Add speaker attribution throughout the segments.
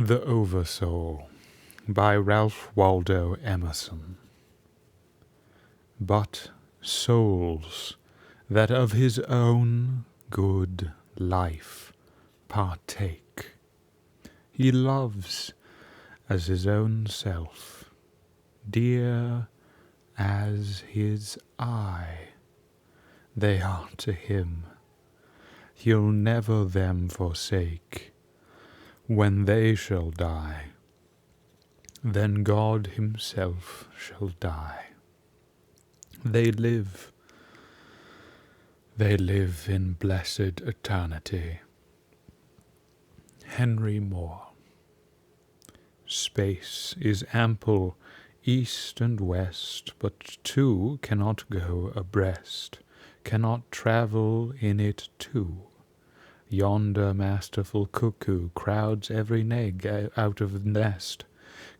Speaker 1: The Oversoul by Ralph Waldo Emerson. But souls that of his own good life partake, he loves as his own self, dear as his eye. They are to him, he'll never them forsake. When they shall die, then God himself shall die. They live in blessed eternity. Henry Moore. Space is ample east and west, but two cannot go abreast, cannot travel in it two. Yonder masterful cuckoo crowds every egg out of the nest.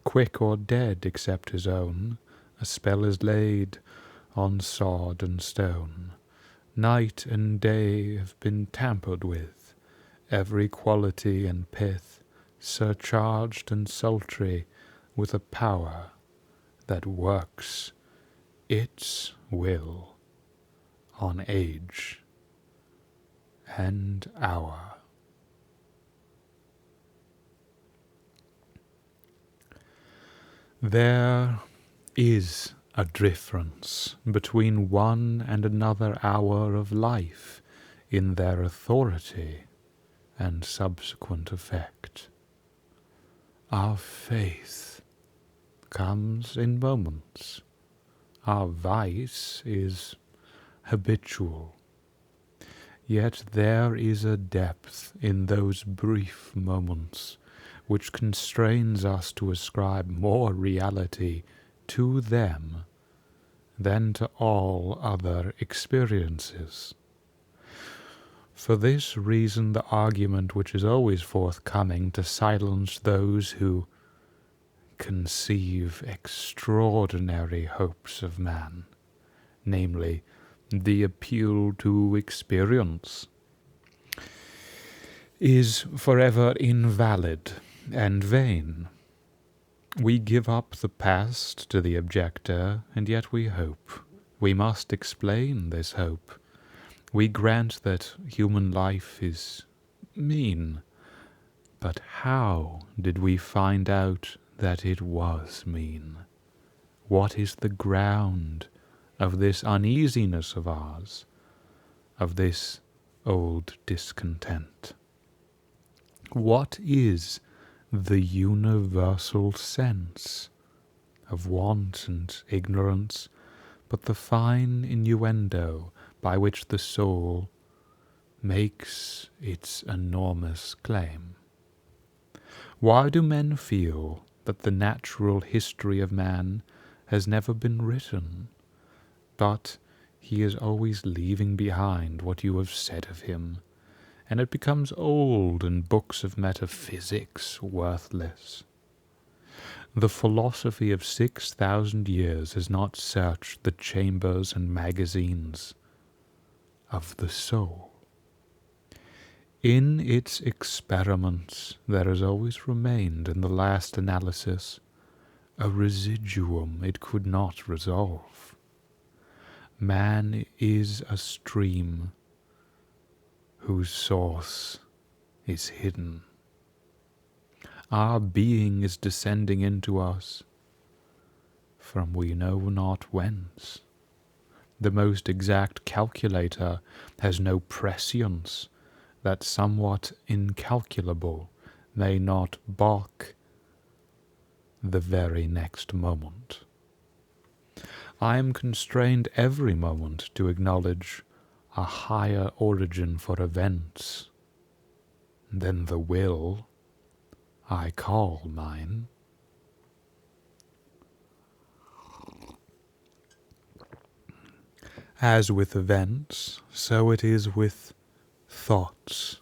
Speaker 1: Quick or dead except his own, a spell is laid on sod and stone. Night and day have been tampered with, every quality and pith surcharged and sultry with a power that works its will on age and hour. There is a difference between one and another hour of life in their authority and subsequent effect. Our faith comes in moments. Our vice is habitual. Yet there is a depth in those brief moments which constrains us to ascribe more reality to them than to all other experiences. For this reason the argument which is always forthcoming to silence those who conceive extraordinary hopes of man, namely, the appeal to experience, is forever invalid and vain. We give up the past to the objector, and yet we hope. We must explain this hope. We grant that human life is mean, but how did we find out that it was mean? What is the ground of this uneasiness of ours, of this old discontent? What is the universal sense of want and ignorance but the fine innuendo by which the soul makes its enormous claim? Why do men feel that the natural history of man has never been written, but he is always leaving behind what you have said of him, and it becomes old and books of metaphysics worthless? The philosophy of 6,000 years has not searched the chambers and magazines of the soul. In its experiments there has always remained, in the last analysis, a residuum it could not resolve. Man is a stream whose source is hidden. Our being is descending into us from we know not whence. The most exact calculator has no prescience that somewhat incalculable may not balk the very next moment. I am constrained every moment to acknowledge a higher origin for events than the will I call mine. As with events, so it is with thoughts.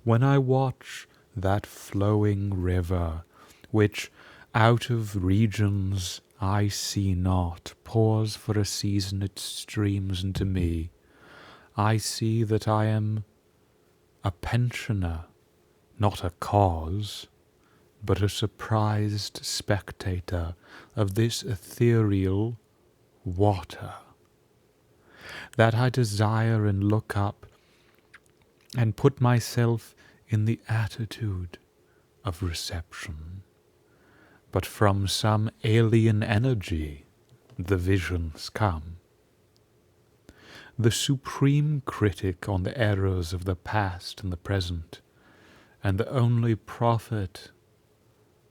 Speaker 1: When I watch that flowing river, which out of regions I see not pours for a season its streams into me, I see that I am a pensioner, not a cause, but a surprised spectator of this ethereal water, that I desire and look up and put myself in the attitude of reception. But from some alien energy the visions come. The supreme critic on the errors of the past and the present, and the only prophet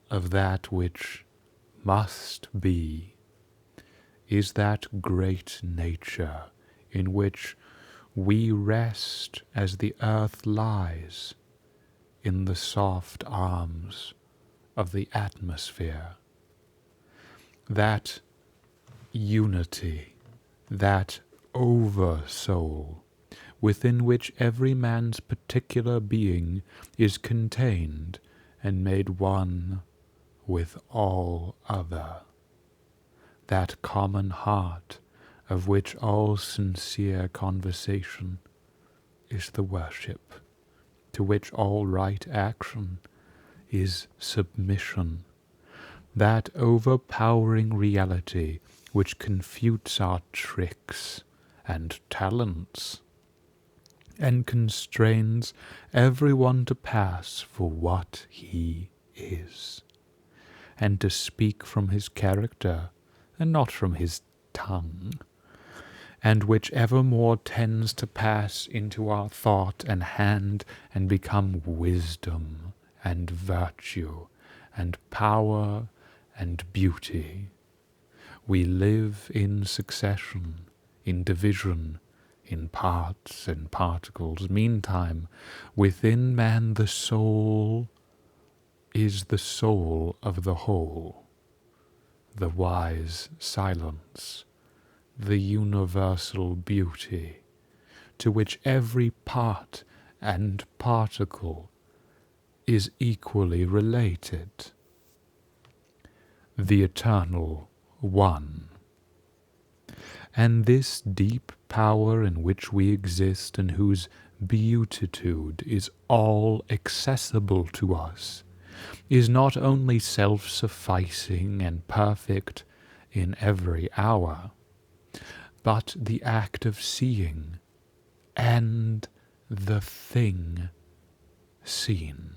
Speaker 1: of that which must be, is that great nature in which we rest as the earth lies in the soft arms of the atmosphere. That unity, that over-soul, within which every man's particular being is contained and made one with all other. That common heart of which all sincere conversation is the worship, to which all right action is submission, that overpowering reality which confutes our tricks and talents, and constrains everyone to pass for what he is, and to speak from his character and not from his tongue, and which evermore tends to pass into our thought and hand and become wisdom and virtue and power and beauty. We live in succession, in division, in parts and particles. Meantime, within man the soul is the soul of the whole, the wise silence, the universal beauty, to which every part and particle is equally related, the eternal One. And this deep power in which we exist, and whose beatitude is all accessible to us, is not only self-sufficing and perfect in every hour, but the act of seeing and the thing seen,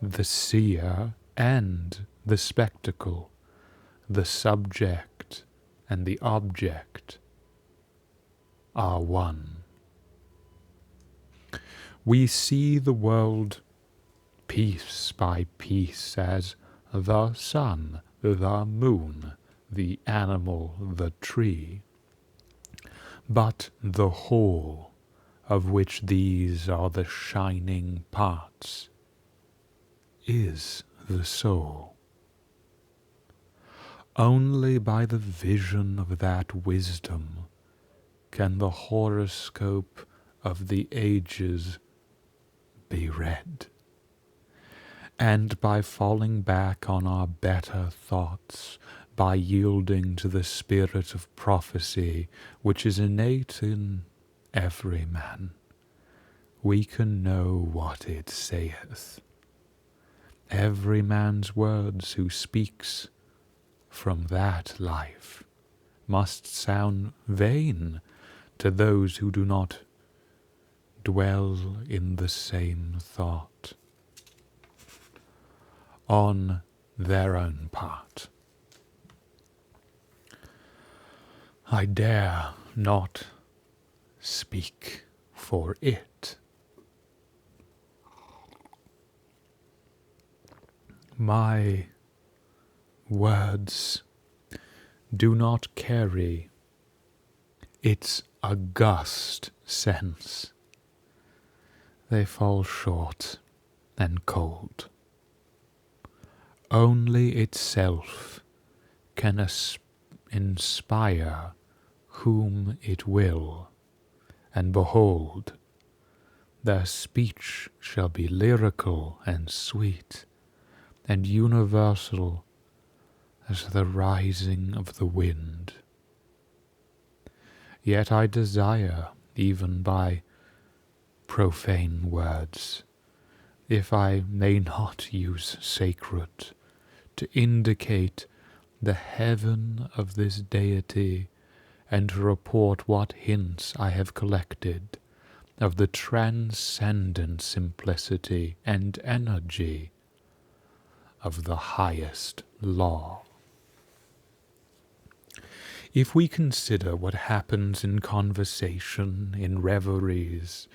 Speaker 1: the seer and the spectacle, the subject and the object are one. We see the world piece by piece as the sun, the moon, the animal, the tree, but the whole, of which these are the shining parts, is the soul. Only by the vision of that wisdom can the horoscope of the ages be read, and by falling back on our better thoughts, by yielding to the spirit of prophecy which is innate in every man, we can know what it saith. Every man's words who speaks from that life must sound vain to those who do not dwell in the same thought. On their own part, I dare not speak for it. My words do not carry its august sense. They fall short and cold. Only itself can inspire whom it will, and behold, their speech shall be lyrical and sweet, and universal as the rising of the wind. Yet I desire, even by profane words, if I may not use sacred to indicate the heaven of this deity, and to report what hints I have collected of the transcendent simplicity and energy of the highest law. If we consider what happens in conversation, in reveries,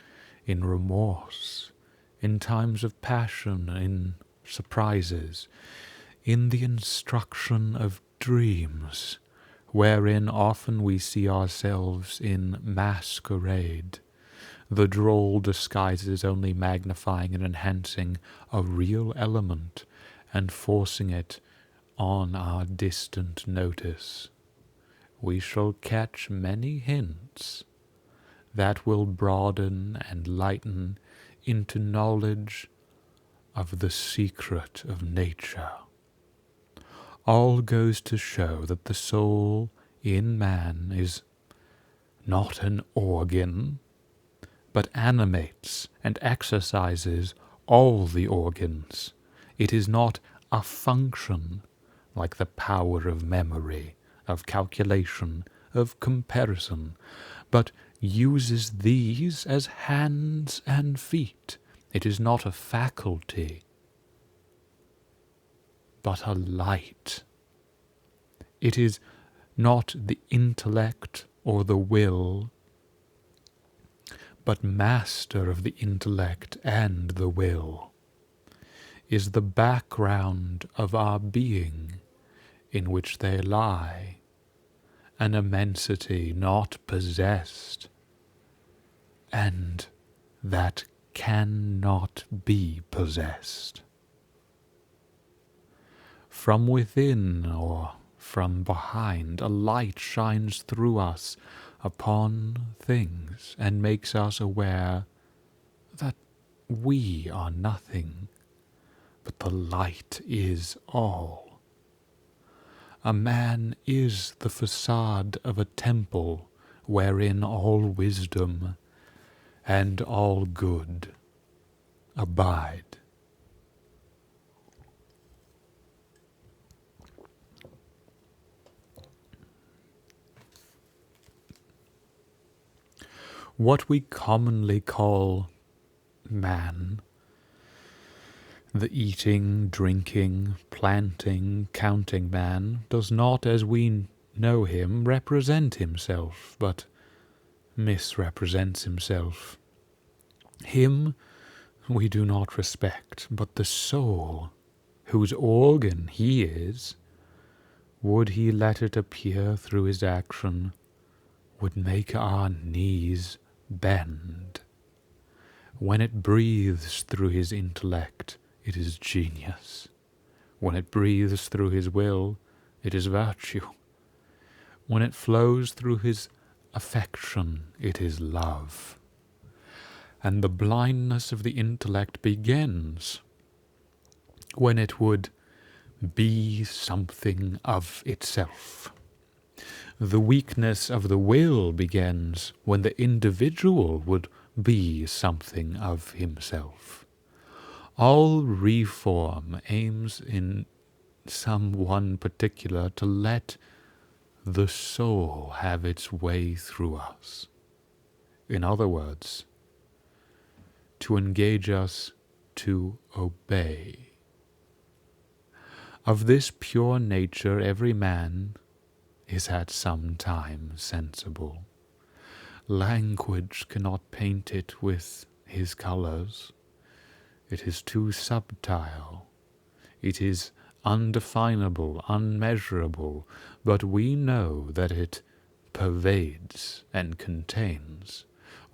Speaker 1: in remorse, in times of passion, in surprises, in the instruction of dreams, wherein often we see ourselves in masquerade, the droll disguises only magnifying and enhancing a real element and forcing it on our distant notice, we shall catch many hints that will broaden and lighten into knowledge of the secret of nature. All goes to show that the soul in man is not an organ, but animates and exercises all the organs. It is not a function like the power of memory, of calculation, of comparison, but uses these as hands and feet. It is not a faculty, but a light. It is not the intellect or the will, but master of the intellect and the will, is the background of our being in which they lie, an immensity not possessed, and that cannot be possessed. From within or from behind, a light shines through us upon things and makes us aware that we are nothing, but the light is all. A man is the facade of a temple wherein all wisdom and all good abide. What we commonly call man, the eating, drinking, planting, counting man, does not, as we know him, represent himself, but misrepresents himself. Him we do not respect, but the soul, whose organ he is, would he let it appear through his action, would make our knees bend. When it breathes through his intellect, it is genius. When it breathes through his will, it is virtue. When it flows through his affection, it is love. And the blindness of the intellect begins when it would be something of itself. The weakness of the will begins when the individual would be something of himself. All reform aims in some one particular to let the soul have its way through us. In other words, to engage us to obey. Of this pure nature every man is at some time sensible. Language cannot paint it with his colours. It is too subtile. It is undefinable, unmeasurable, but we know that it pervades and contains.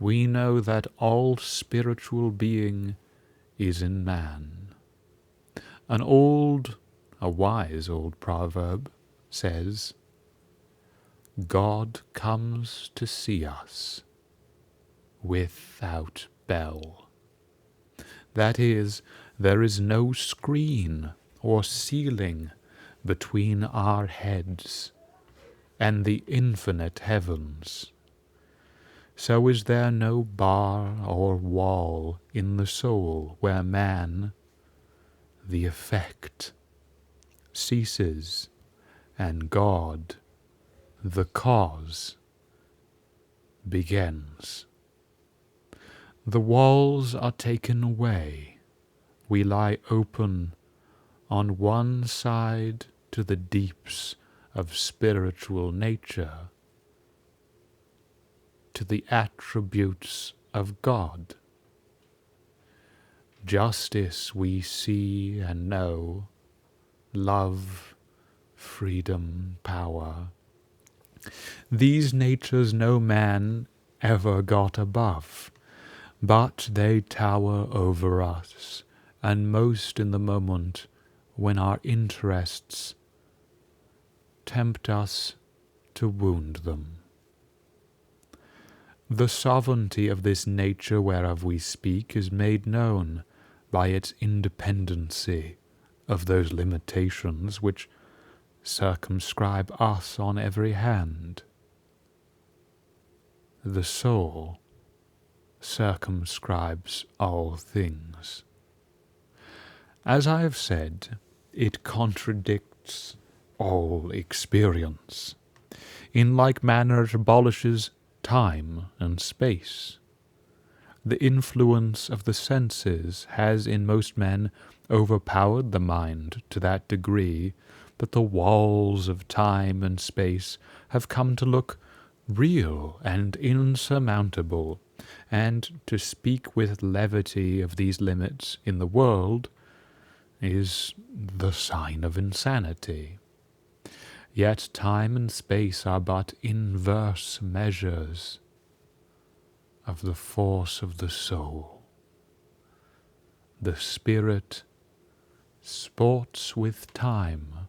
Speaker 1: We know that all spiritual being is in man. A wise old proverb says, God comes to see us without bell. That is, there is no screen or ceiling between our heads and the infinite heavens. so is there no bar or wall in the soul where man, the effect, ceases, and God, the cause, begins. The walls are taken away. We lie open on one side to the deeps of spiritual nature, to the attributes of God. Justice we see and know, love, freedom, power. These natures no man ever got above, but they tower over us, and most in the moment when our interests tempt us to wound them. The sovereignty of this nature whereof we speak is made known by its independency of those limitations which circumscribe us on every hand. The soul circumscribes all things. As I have said, it contradicts all experience. In like manner it abolishes time and space. The influence of the senses has in most men overpowered the mind to that degree that the walls of time and space have come to look real and insurmountable, and to speak with levity of these limits in the world is the sign of insanity. Yet time and space are but inverse measures of the force of the soul. The spirit sports with time,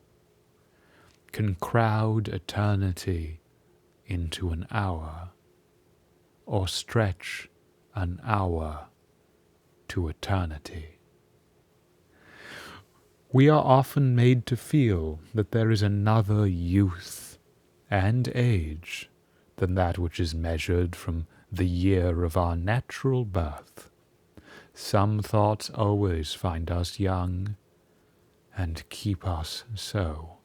Speaker 1: can crowd eternity into an hour, or stretch an hour to eternity. We are often made to feel that there is another youth and age than that which is measured from the year of our natural birth. Some thoughts always find us young and keep us so.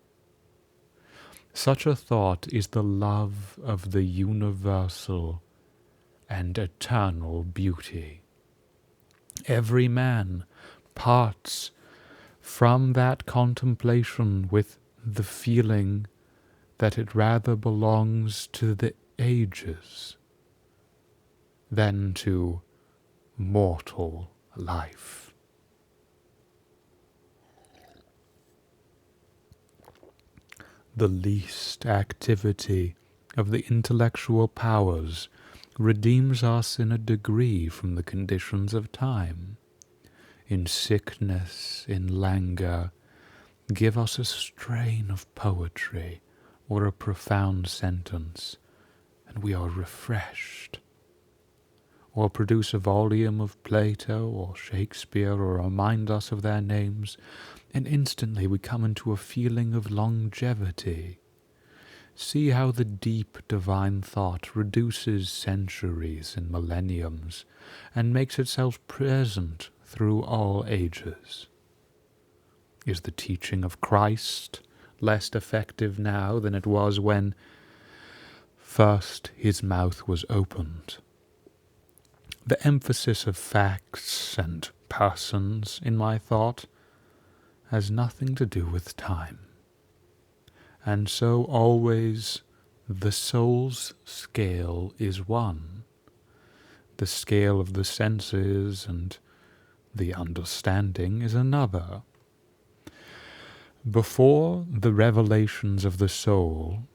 Speaker 1: Such a thought is the love of the universal and eternal beauty. Every man parts from that contemplation with the feeling that it rather belongs to the ages than to mortal life. The least activity of the intellectual powers redeems us in a degree from the conditions of time. In sickness, in languor, give us a strain of poetry or a profound sentence, and we are refreshed. Or produce a volume of Plato or Shakespeare, or remind us of their names, and instantly we come into a feeling of longevity. See how the deep divine thought reduces centuries and millenniums, and makes itself present through all ages. Is the teaching of Christ less effective now than it was when first his mouth was opened? The emphasis of facts and persons in my thought has nothing to do with time, and so always the soul's scale is one, the scale of the senses and the understanding is another. Before the revelations of the soul,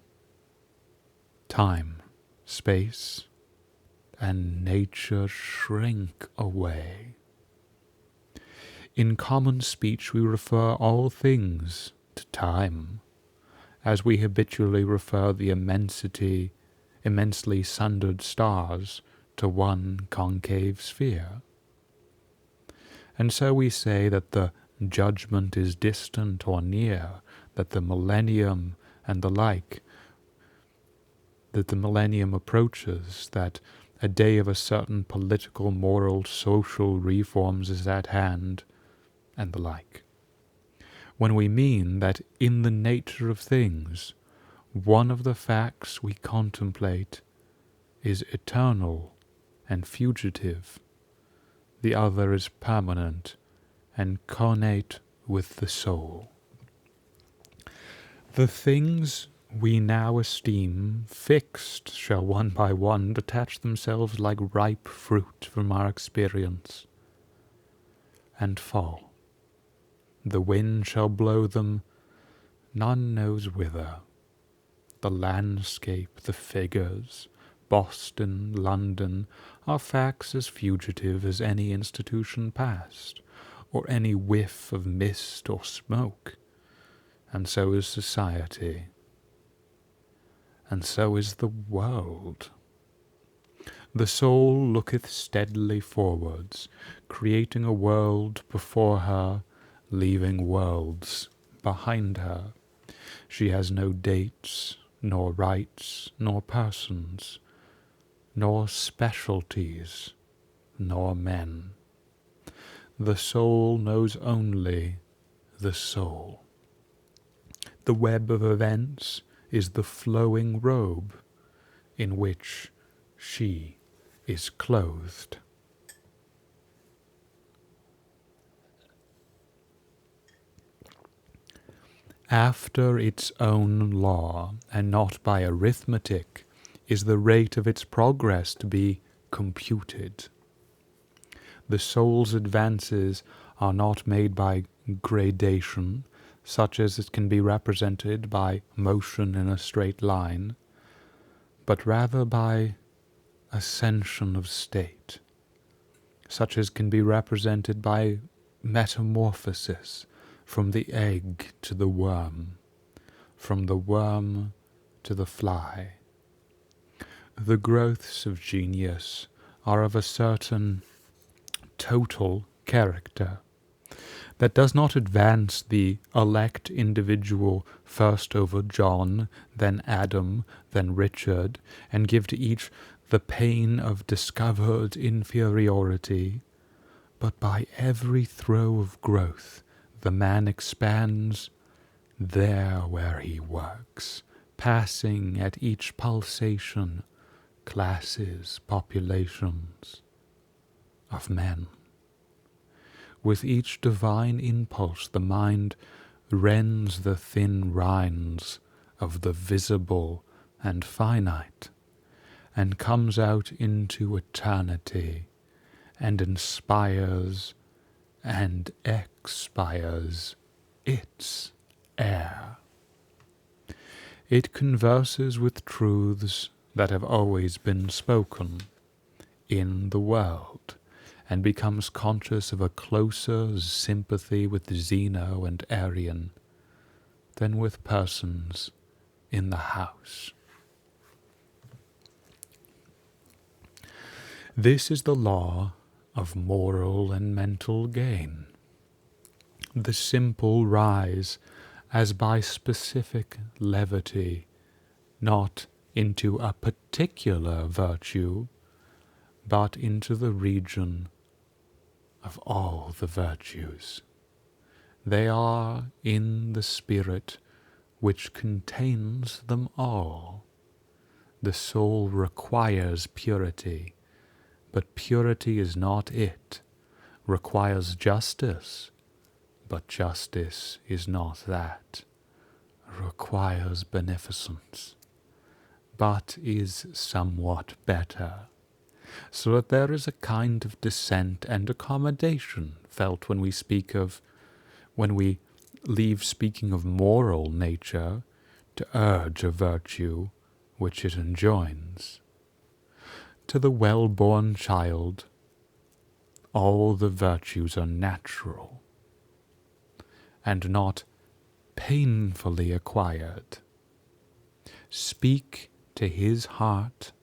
Speaker 1: time, space, and nature shrink away. In common speech we refer all things to time, as we habitually refer the immensely sundered stars to one concave sphere. And so we say that the judgment is distant or near, that the millennium and the like, that the millennium approaches, that A day of a certain political, moral, social reforms is at hand, and the like. When we mean that in the nature of things, one of the facts we contemplate is eternal and fugitive, the other is permanent and connate with the soul. The things we now esteem fixed shall one by one detach themselves like ripe fruit from our experience, and fall. The wind shall blow them, none knows whither. The landscape, the figures, Boston, London, are facts as fugitive as any institution past, or any whiff of mist or smoke, and so is society, and so is the world. The soul looketh steadily forwards, creating a world before her, leaving worlds behind her. She has no dates, nor rights, nor persons, nor specialties, nor men. The soul knows only the soul. The web of events is the flowing robe in which she is clothed. After its own law, and not by arithmetic, is the rate of its progress to be computed. The soul's advances are not made by gradation, such as it can be represented by motion in a straight line, but rather by ascension of state, such as can be represented by metamorphosis from the egg to the worm, from the worm to the fly. The growths of genius are of a certain total character that does not advance the elect individual first over John, then Adam, then Richard, and give to each the pain of discovered inferiority, but by every throe of growth the man expands there where he works, passing at each pulsation classes, populations of men. With each divine impulse the mind rends the thin rinds of the visible and finite, and comes out into eternity, and inspires and expires its air. It converses with truths that have always been spoken in the world, and becomes conscious of a closer sympathy with Zeno and Arian than with persons in the house. This is the law of moral and mental gain. The simple rise as by specific levity, not into a particular virtue, but into the region of all the virtues. They are in the spirit which contains them all. The soul requires purity, but purity is not it, requires justice, but justice is not that, requires beneficence, but is somewhat better, so that there is a kind of dissent and accommodation felt when we leave speaking of moral nature to urge a virtue which it enjoins. To the well-born child, all the virtues are natural, and not painfully acquired. Speak to his heart,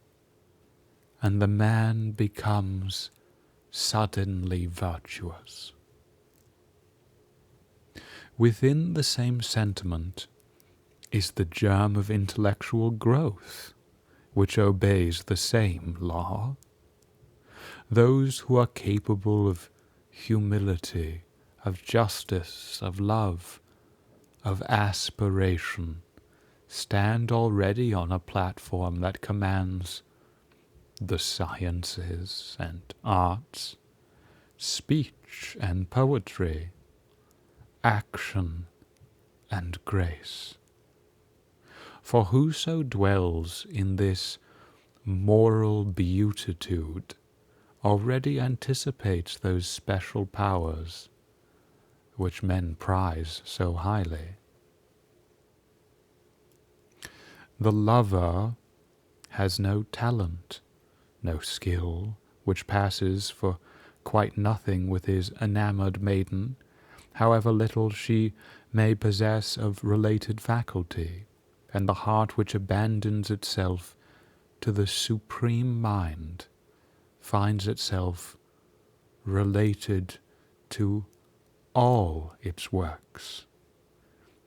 Speaker 1: and the man becomes suddenly virtuous. Within the same sentiment is the germ of intellectual growth, which obeys the same law. those who are capable of humility, of justice, of love, of aspiration, stand already on a platform that commands the sciences and arts, speech and poetry, action and grace. For whoso dwells in this moral beatitude already anticipates those special powers which men prize so highly. The lover has no talent, no skill, which passes for quite nothing with his enamoured maiden, however little she may possess of related faculty, and the heart which abandons itself to the supreme mind finds itself related to all its works,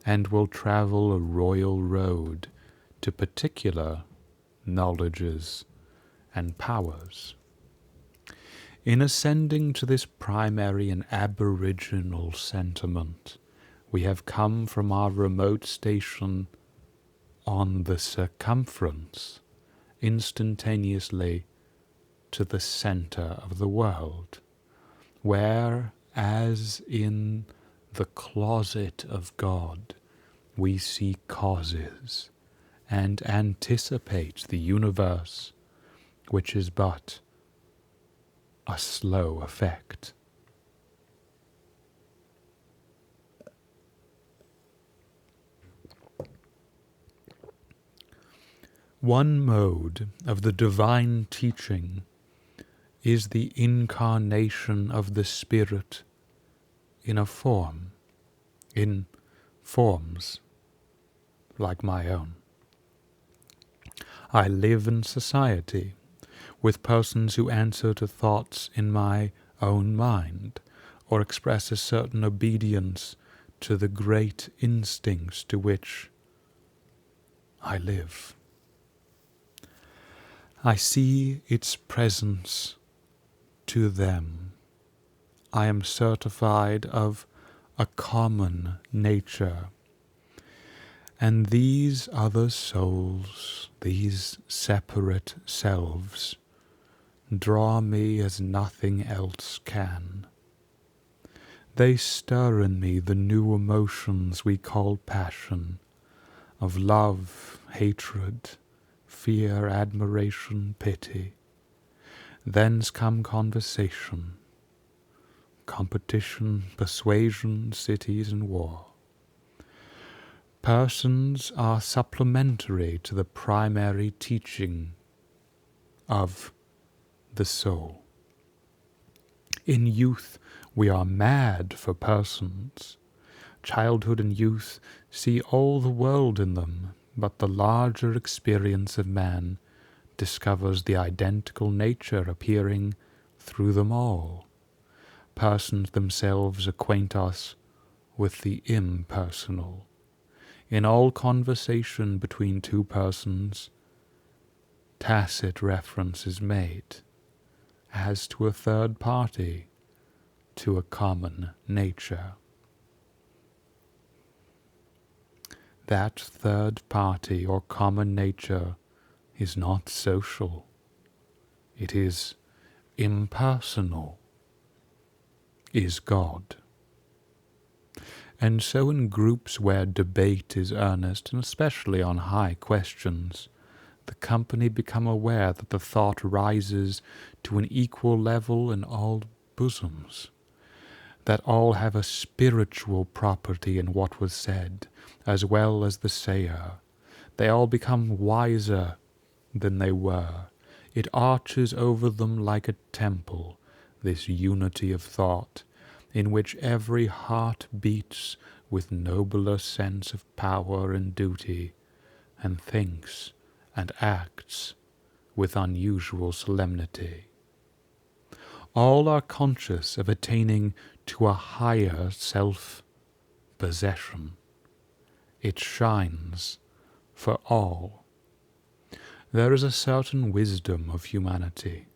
Speaker 1: and will travel a royal road to particular knowledges and powers. In ascending to this primary and aboriginal sentiment, we have come from our remote station on the circumference instantaneously to the centre of the world, where, as in the closet of God, we see causes and anticipate the universe, which is but a slow effect. One mode of the divine teaching is the incarnation of the Spirit in a form, in forms like my own. I live in society with persons who answer to thoughts in my own mind, or express a certain obedience to the great instincts to which I live. I see its presence to them. I am certified of a common nature, and these other souls, these separate selves, draw me as nothing else can. They stir in me the new emotions we call passion, of love, hatred, fear, admiration, pity. Thence come conversation, competition, persuasion, cities, and war. Persons are supplementary to the primary teaching of the soul. In youth we are mad for persons. Childhood and youth see all the world in them, but the larger experience of man discovers the identical nature appearing through them all. Persons themselves acquaint us with the impersonal. In all conversation between two persons, tacit reference is made, as to a third party, to a common nature. That third party or common nature is not social. It is impersonal, is God. And so in groups where debate is earnest, and especially on high questions, the company become aware that the thought rises to an equal level in all bosoms, that all have a spiritual property in what was said, as well as the sayer. They all become wiser than they were. It arches over them like a temple, this unity of thought, in which every heart beats with nobler sense of power and duty, and thinks and acts with unusual solemnity. All are conscious of attaining to a higher self-possession. It shines for all. There is a certain wisdom of humanity,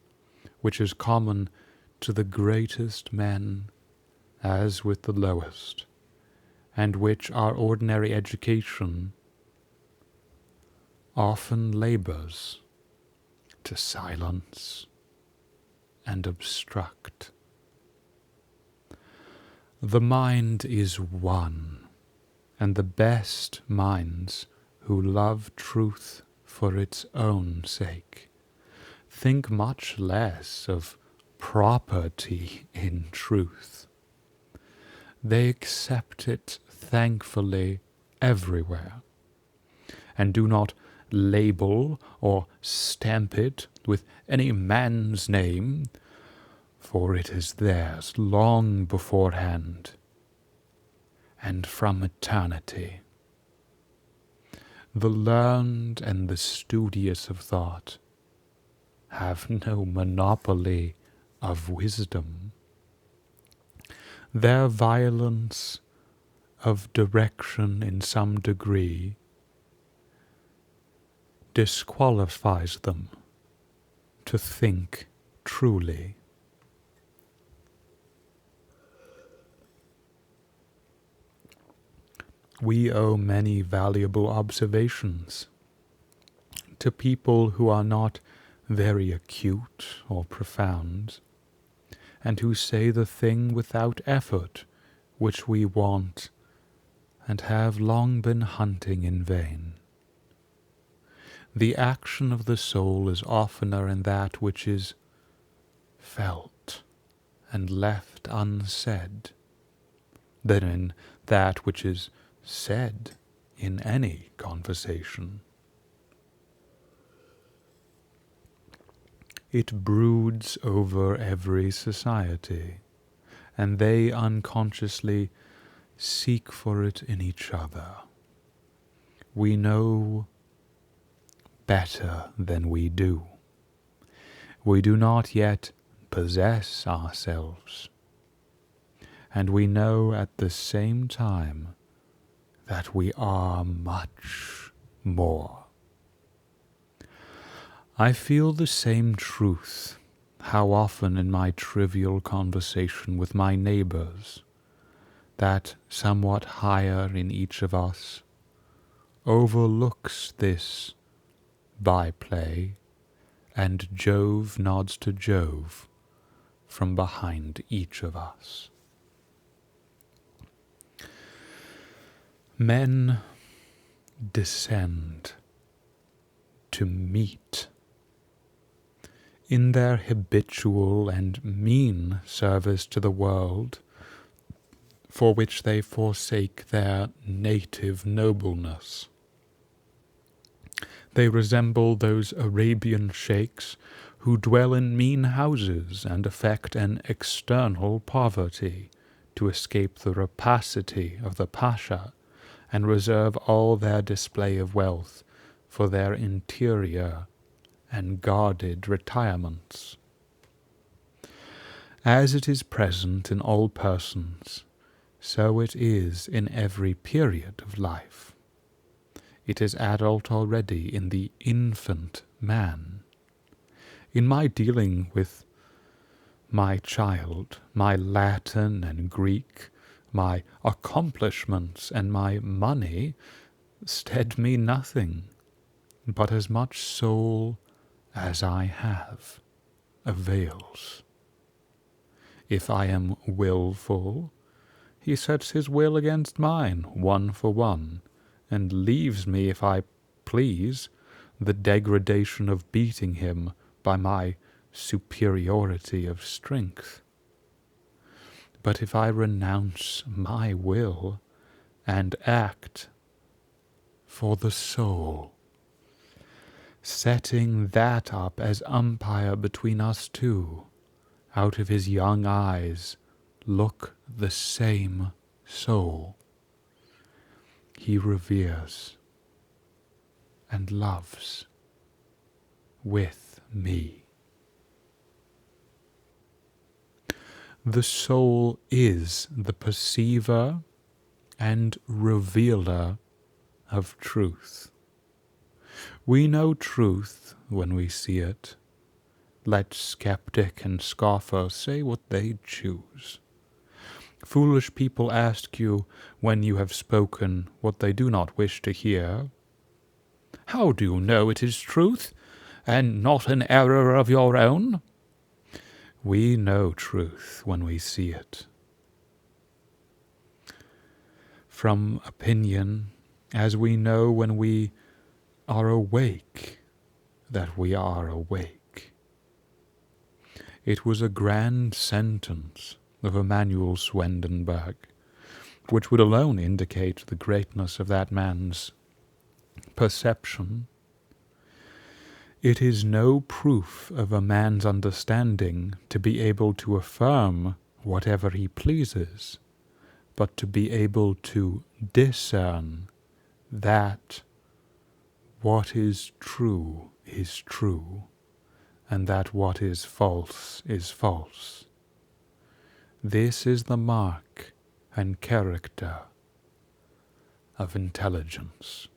Speaker 1: which is common to the greatest men as with the lowest, and which our ordinary education often labors to silence and obstruct. The mind is one, and the best minds who love truth for its own sake think much less of property in truth. They accept it thankfully everywhere, and do not label or stamp it with any man's name, for it is theirs long beforehand and from eternity. The learned and the studious of thought have no monopoly of wisdom. Their violence of direction in some degree disqualifies them to think truly. We owe many valuable observations to people who are not very acute or profound, and who say the thing without effort which we want and have long been hunting in vain. The action of the soul is oftener in that which is felt and left unsaid than in that which is said in any conversation. It broods over every society, and they unconsciously seek for it in each other. We know better than we do. We do not yet possess ourselves, and we know at the same time that we are much more. I feel the same truth how often in my trivial conversation with my neighbors, that somewhat higher in each of us overlooks this byplay, and Jove nods to Jove from behind each of us. Men descend to meet. In their habitual and mean service to the world, for which they forsake their native nobleness, they resemble those Arabian sheikhs who dwell in mean houses and affect an external poverty to escape the rapacity of the pasha, and reserve all their display of wealth for their interior and guarded retirements. As it is present in all persons, so it is in every period of life. It is adult already in the infant man. In my dealing with my child, my Latin and Greek, my accomplishments and my money stead me nothing, but as much soul as I have avails. If I am willful, he sets his will against mine, 1 for 1, and leaves me, if I please, the degradation of beating him by my superiority of strength. But if I renounce my will and act for the soul, setting that up as umpire between us two, out of his young eyes look the same soul. He reveres and loves with me. The soul is the perceiver and revealer of truth. We know truth when we see it, Let skeptic and scoffer say what they choose. Foolish people ask you, when you have spoken, what they do not wish to hear. How do you know it is truth, and not an error of your own? We know truth when we see it. From opinion, as we know when we are awake, that we are awake. It was a grand sentence of Emanuel Swendenborg, which would alone indicate the greatness of that man's perception. It is no proof of a man's understanding to be able to affirm whatever he pleases, but to be able to discern that what is true, and that what is false is false. This is the mark and character of intelligence.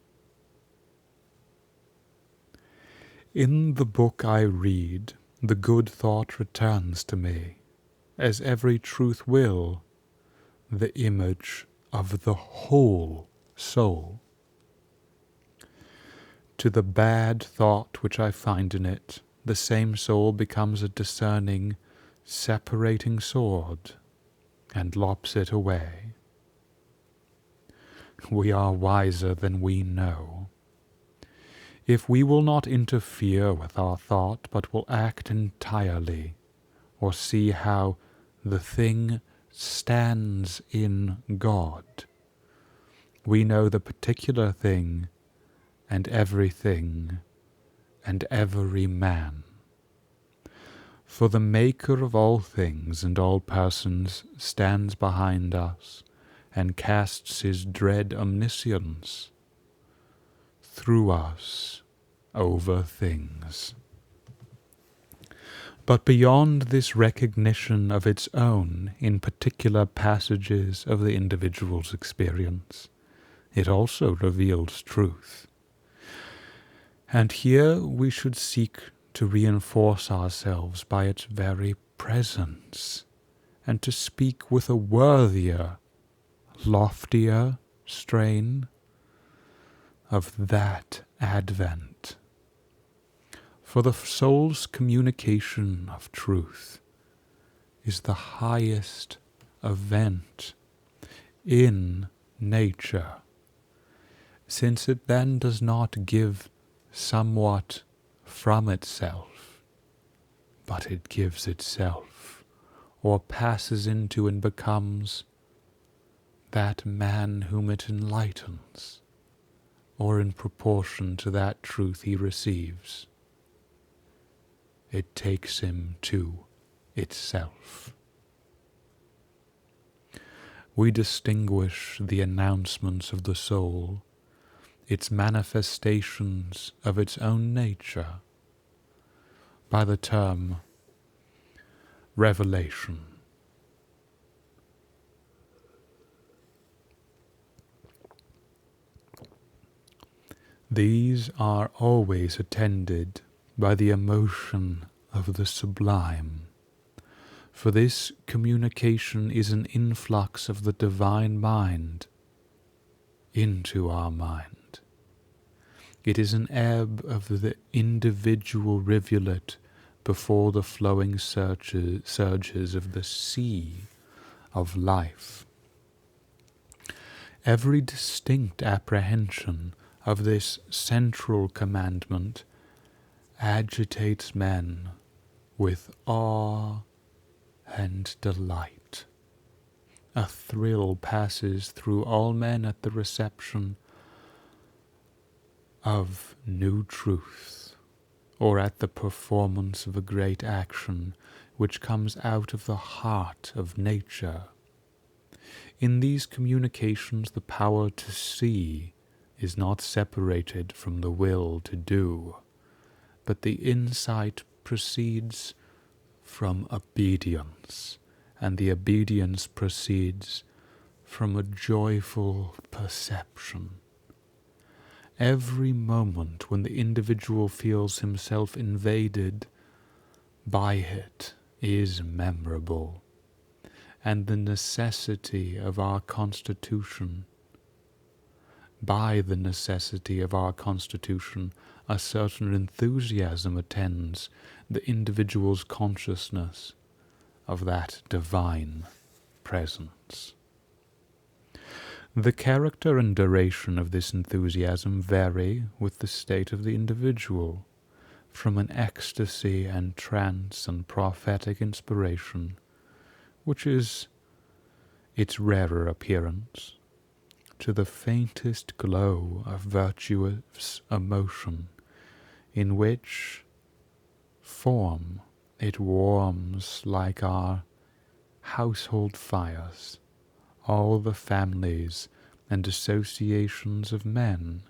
Speaker 1: In the book I read, the good thought returns to me, as every truth will, the image of the whole soul. To the bad thought which I find in it, the same soul becomes a discerning, separating sword, and lops it away. We are wiser than we know. If we will not interfere with our thought, but will act entirely, or see how the thing stands in God, we know the particular thing and everything and every man. For the Maker of all things and all persons stands behind us and casts his dread omniscience through us over things. But beyond this recognition of its own in particular passages of the individual's experience, it also reveals truth. And here we should seek to reinforce ourselves by its very presence, and to speak with a worthier, loftier strain of that advent. For the soul's communication of truth is the highest event in nature, since it then does not give somewhat from itself, but it gives itself, or passes into and becomes that man whom it enlightens, or in proportion to that truth he receives, it takes him to itself. We distinguish the announcements of the soul, its manifestations of its own nature, by the term revelation. These are always attended by the emotion of the sublime, for this communication is an influx of the divine mind into our mind. It is an ebb of the individual rivulet before the flowing surges of the sea of life. Every distinct apprehension of this central commandment agitates men with awe and delight. A thrill passes through all men at the reception of new truth, or at the performance of a great action which comes out of the heart of nature. In these communications the power to see is not separated from the will to do, but the insight proceeds from obedience, and the obedience proceeds from a joyful perception. Every moment when the individual feels himself invaded by it is memorable, and the necessity of our constitution. By the necessity of our constitution, a certain enthusiasm attends the individual's consciousness of that divine presence. The character and duration of this enthusiasm vary with the state of the individual, from an ecstasy and trance and prophetic inspiration, which is its rarer appearance, to the faintest glow of virtuous emotion, in which form it warms like our household fires, all the families and associations of men,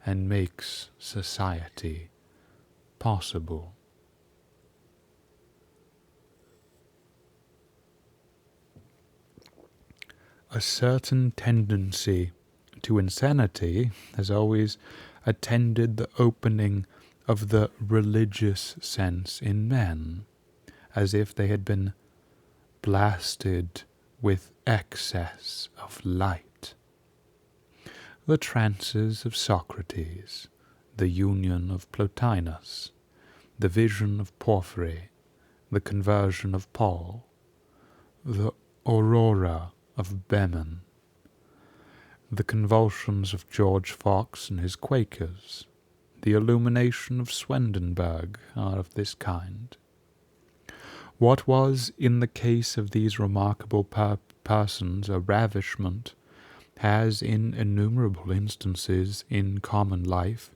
Speaker 1: and makes society possible. A certain tendency to insanity has always attended the opening of the religious sense in men, as if they had been blasted with excess of light. The trances of Socrates, the union of Plotinus, the vision of Porphyry, the conversion of Paul, the aurora of Behmen, the convulsions of George Fox and his Quakers, the illumination of Swendenborg are of this kind. What was, in the case of these remarkable persons, a ravishment, has, in innumerable instances in common life,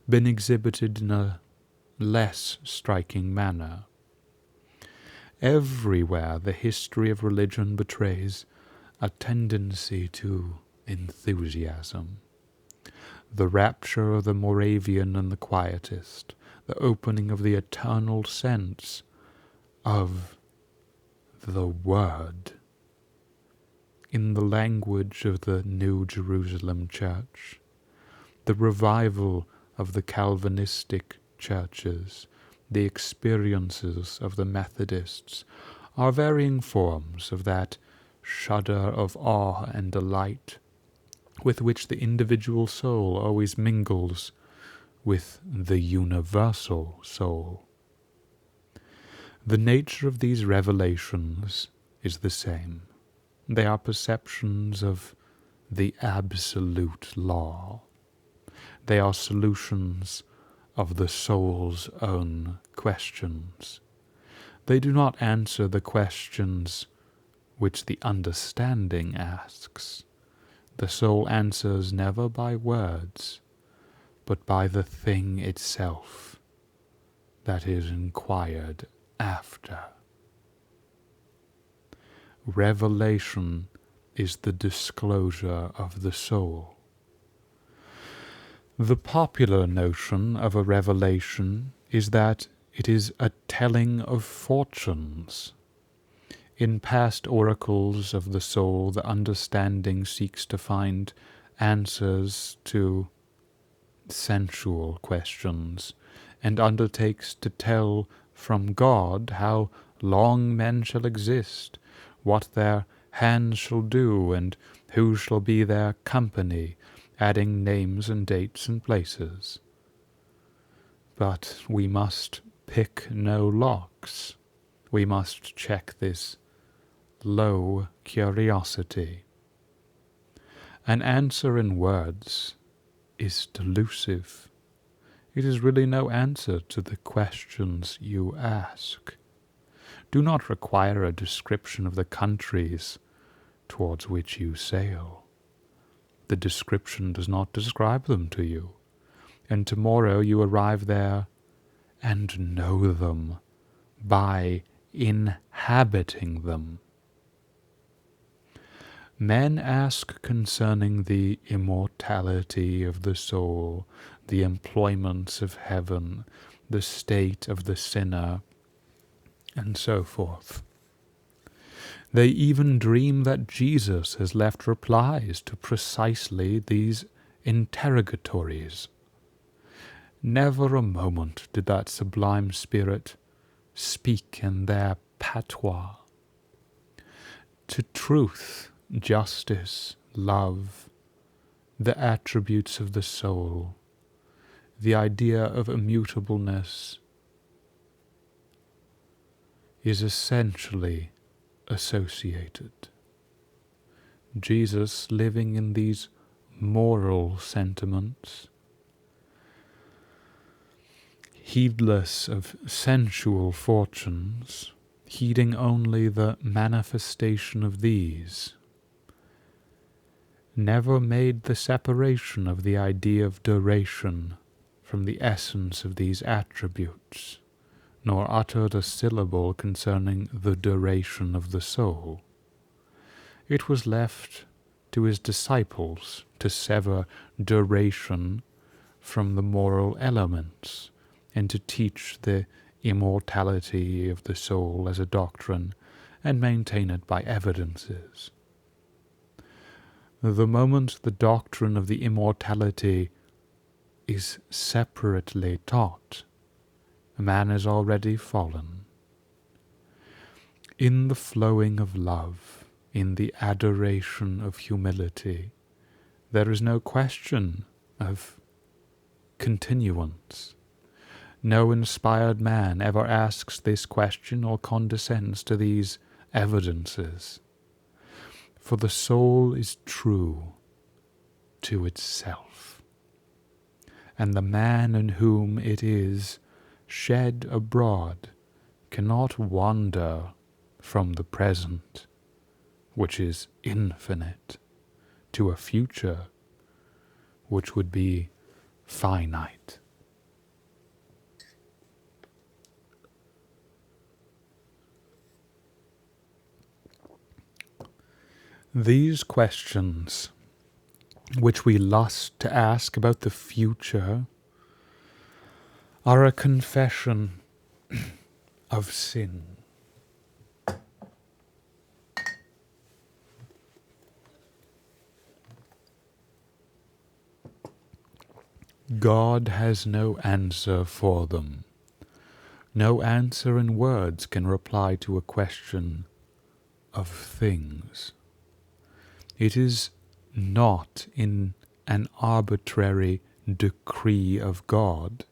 Speaker 1: been exhibited in a less striking manner. Everywhere the history of religion betrays a tendency to enthusiasm. The rapture of the Moravian and the Quietist, the opening of the eternal sense of the Word. In the language of the New Jerusalem Church, the revival of the Calvinistic churches, the experiences of the Methodists, are varying forms of that shudder of awe and delight with which the individual soul always mingles with the universal soul. The nature of these revelations is the same. They are perceptions of the absolute law. They are solutions of the soul's own questions. They do not answer the questions which the understanding asks. The soul answers never by words, but by the thing itself that is inquired after. Revelation is the disclosure of the soul. The popular notion of a revelation is that it is a telling of fortunes. In past oracles of the soul, the understanding seeks to find answers to sensual questions, and undertakes to tell from God how long men shall exist, what their hands shall do, and who shall be their company, adding names and dates and places. But we must pick no locks. We must check this low curiosity. An answer in words is delusive. It is really no answer to the questions you ask. Do not require a description of the countries towards which you sail. The description does not describe them to you, and tomorrow you arrive there and know them by inhabiting them. Men ask concerning the immortality of the soul, the employments of heaven, the state of the sinner, and so forth. They even dream that Jesus has left replies to precisely these interrogatories. Never a moment did that sublime spirit speak in their patois. To truth, justice, love, the attributes of the soul, the idea of immutableness, is essentially associated. Jesus, living in these moral sentiments, heedless of sensual fortunes, heeding only the manifestation of these, never made the separation of the idea of duration from the essence of these attributes, nor uttered a syllable concerning the duration of the soul. It was left to his disciples to sever duration from the moral elements, and to teach the immortality of the soul as a doctrine, and maintain it by evidences. The moment the doctrine of the immortality is separately taught, man is already fallen. In the flowing of love, in the adoration of humility, there is no question of continuance. No inspired man ever asks this question or condescends to these evidences. For the soul is true to itself, and the man in whom it is shed abroad cannot wander from the present, which is infinite, to a future which would be finite. These questions, which we lust to ask about the future, are a confession of sin. God has no answer for them. No answer in words can reply to a question of things. It is not in an arbitrary decree of God,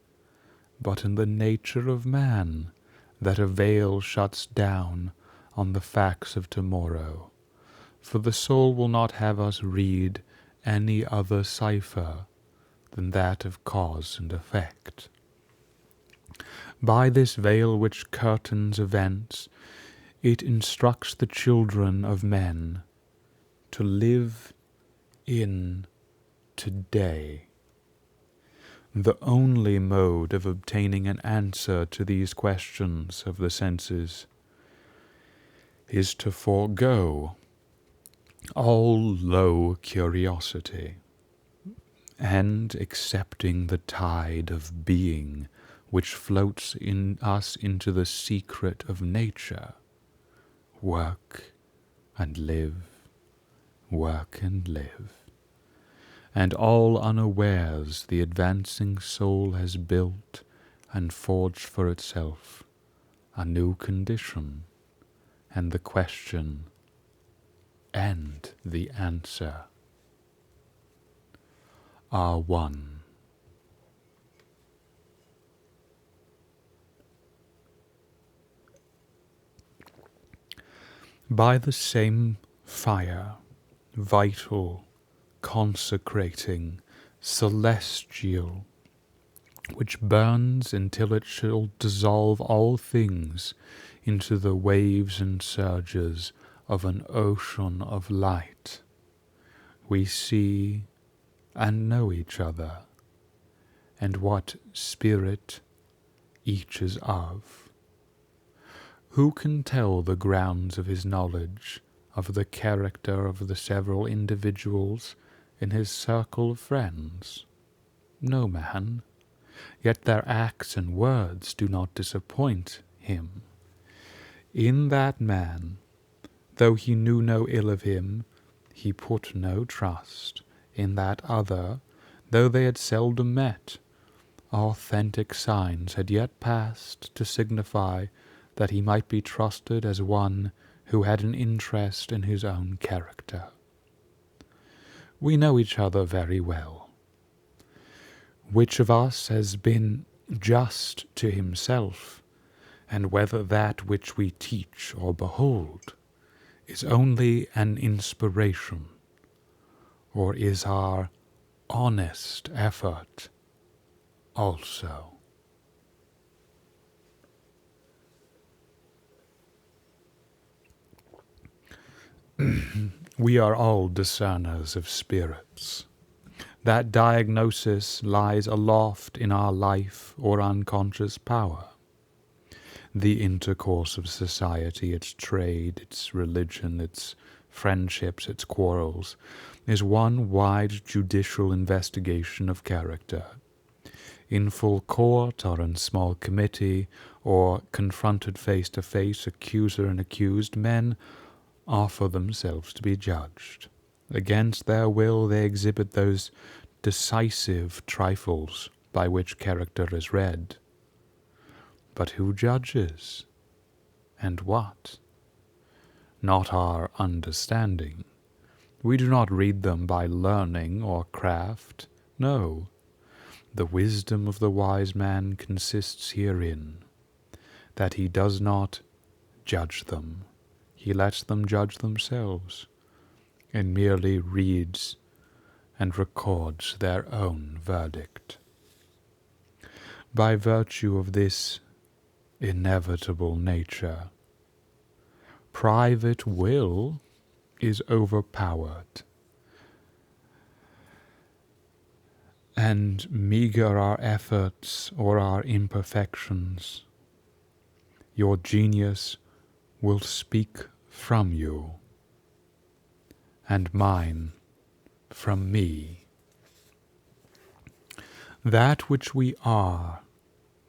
Speaker 1: but in the nature of man, that a veil shuts down on the facts of tomorrow. For the soul will not have us read any other cipher than that of cause and effect. By this veil which curtains events, it instructs the children of men to live in today. The only mode of obtaining an answer to these questions of the senses is to forego all low curiosity, and accepting the tide of being which floats in us into the secret of nature, work and live, work and live, and all unawares the advancing soul has built and forged for itself a new condition, and the question and the answer are one. By the same fire, vital, consecrating, celestial, which burns until it shall dissolve all things into the waves and surges of an ocean of light, we see and know each other, and what spirit each is of. Who can tell the grounds of his knowledge of the character of the several individuals in his circle of friends? No man. Yet their acts and words do not disappoint him. In that man, though he knew no ill of him, he put no trust. In that other, though they had seldom met, authentic signs had yet passed to signify that he might be trusted as one who had an interest in his own character. We know each other very well. Which of us has been just to himself, and whether that which we teach or behold is only an inspiration, or is our honest effort also? We are all discerners of spirits. That diagnosis lies aloft in our life or unconscious power. The intercourse of society, its trade, its religion, its friendships, its quarrels, is one wide judicial investigation of character. In full court or in small committee, or confronted face to face, accuser and accused, men offer themselves to be judged. Against their will they exhibit those decisive trifles by which character is read. But who judges? And what? Not our understanding. We do not read them by learning or craft. No, the wisdom of the wise man consists herein, that he does not judge them. He lets them judge themselves, and merely reads and records their own verdict. By virtue of this inevitable nature, private will is overpowered, and meager our efforts or our imperfections, your genius will speak from you, and mine from me. That which we are,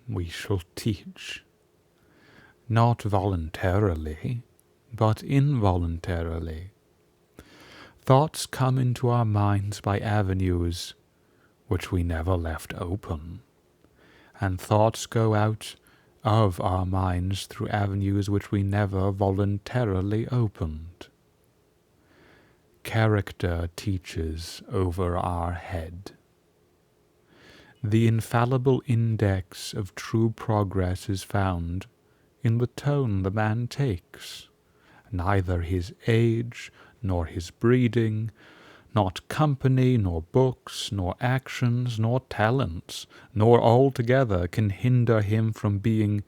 Speaker 1: we shall teach, not voluntarily, but involuntarily. Thoughts come into our minds by avenues which we never left open, and thoughts go out of our minds through avenues which we never voluntarily opened. Character teaches over our head. The infallible index of true progress is found in the tone the man takes. Neither his age, nor his breeding, not company, nor books, nor actions, nor talents, nor altogether can hinder him from being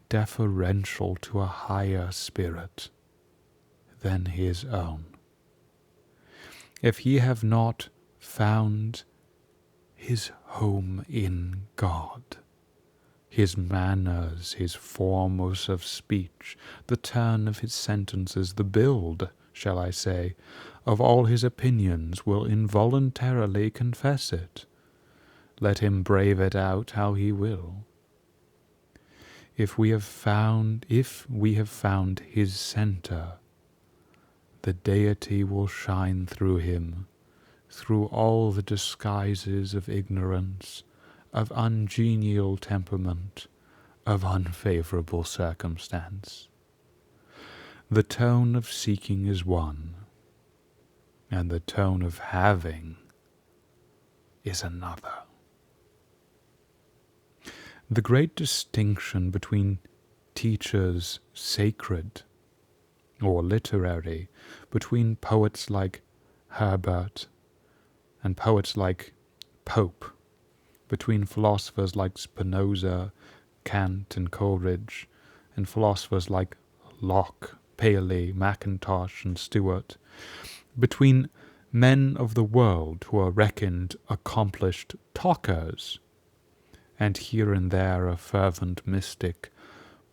Speaker 1: deferential to a higher spirit than his own. If he have not found his home in God, his manners, his forms of speech, the turn of his sentences, the build, shall I say, of all his opinions will involuntarily confess it. Let him brave it out how he will. If we have found his center, the deity will shine through him, through all the disguises of ignorance, of ungenial temperament, of unfavorable circumstance. The tone of seeking is one, and the tone of having is another. The great distinction between teachers sacred or literary, between poets like Herbert and poets like Pope, between philosophers like Spinoza, Kant, and Coleridge, and philosophers like Locke, Paley, Mackintosh, and Stewart, between men of the world who are reckoned accomplished talkers, and here and there a fervent mystic,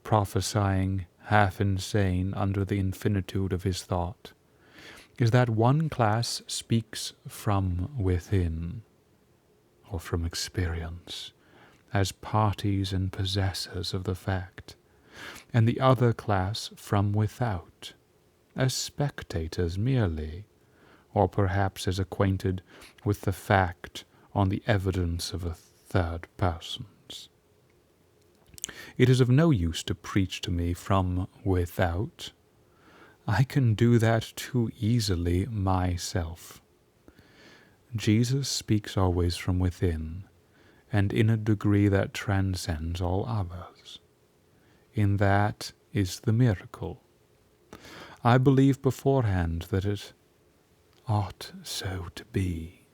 Speaker 1: prophesying half insane under the infinitude of his thought, is that one class speaks from within, or from experience, as parties and possessors of the fact, and the other class from without, as spectators merely, or perhaps as acquainted with the fact on the evidence of a third persons. It is of no use to preach to me from without. I can do that too easily myself. Jesus speaks always from within, and in a degree that transcends all others. In that is the miracle. I believe beforehand that it ought so to be.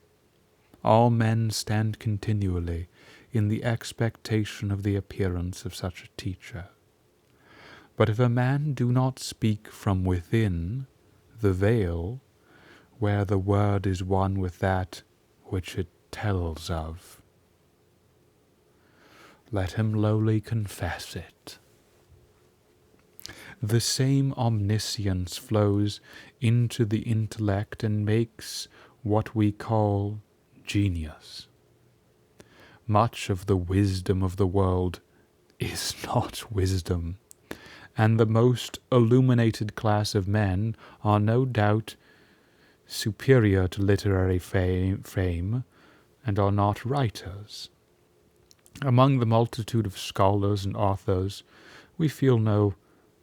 Speaker 1: All men stand continually in the expectation of the appearance of such a teacher. But if a man do not speak from within the veil, where the word is one with that which it tells of, let him lowly confess it. The same omniscience flows into the intellect and makes what we call genius. Much of the wisdom of the world is not wisdom, and the most illuminated class of men are no doubt superior to literary fame, and are not writers. Among the multitude of scholars and authors, we feel no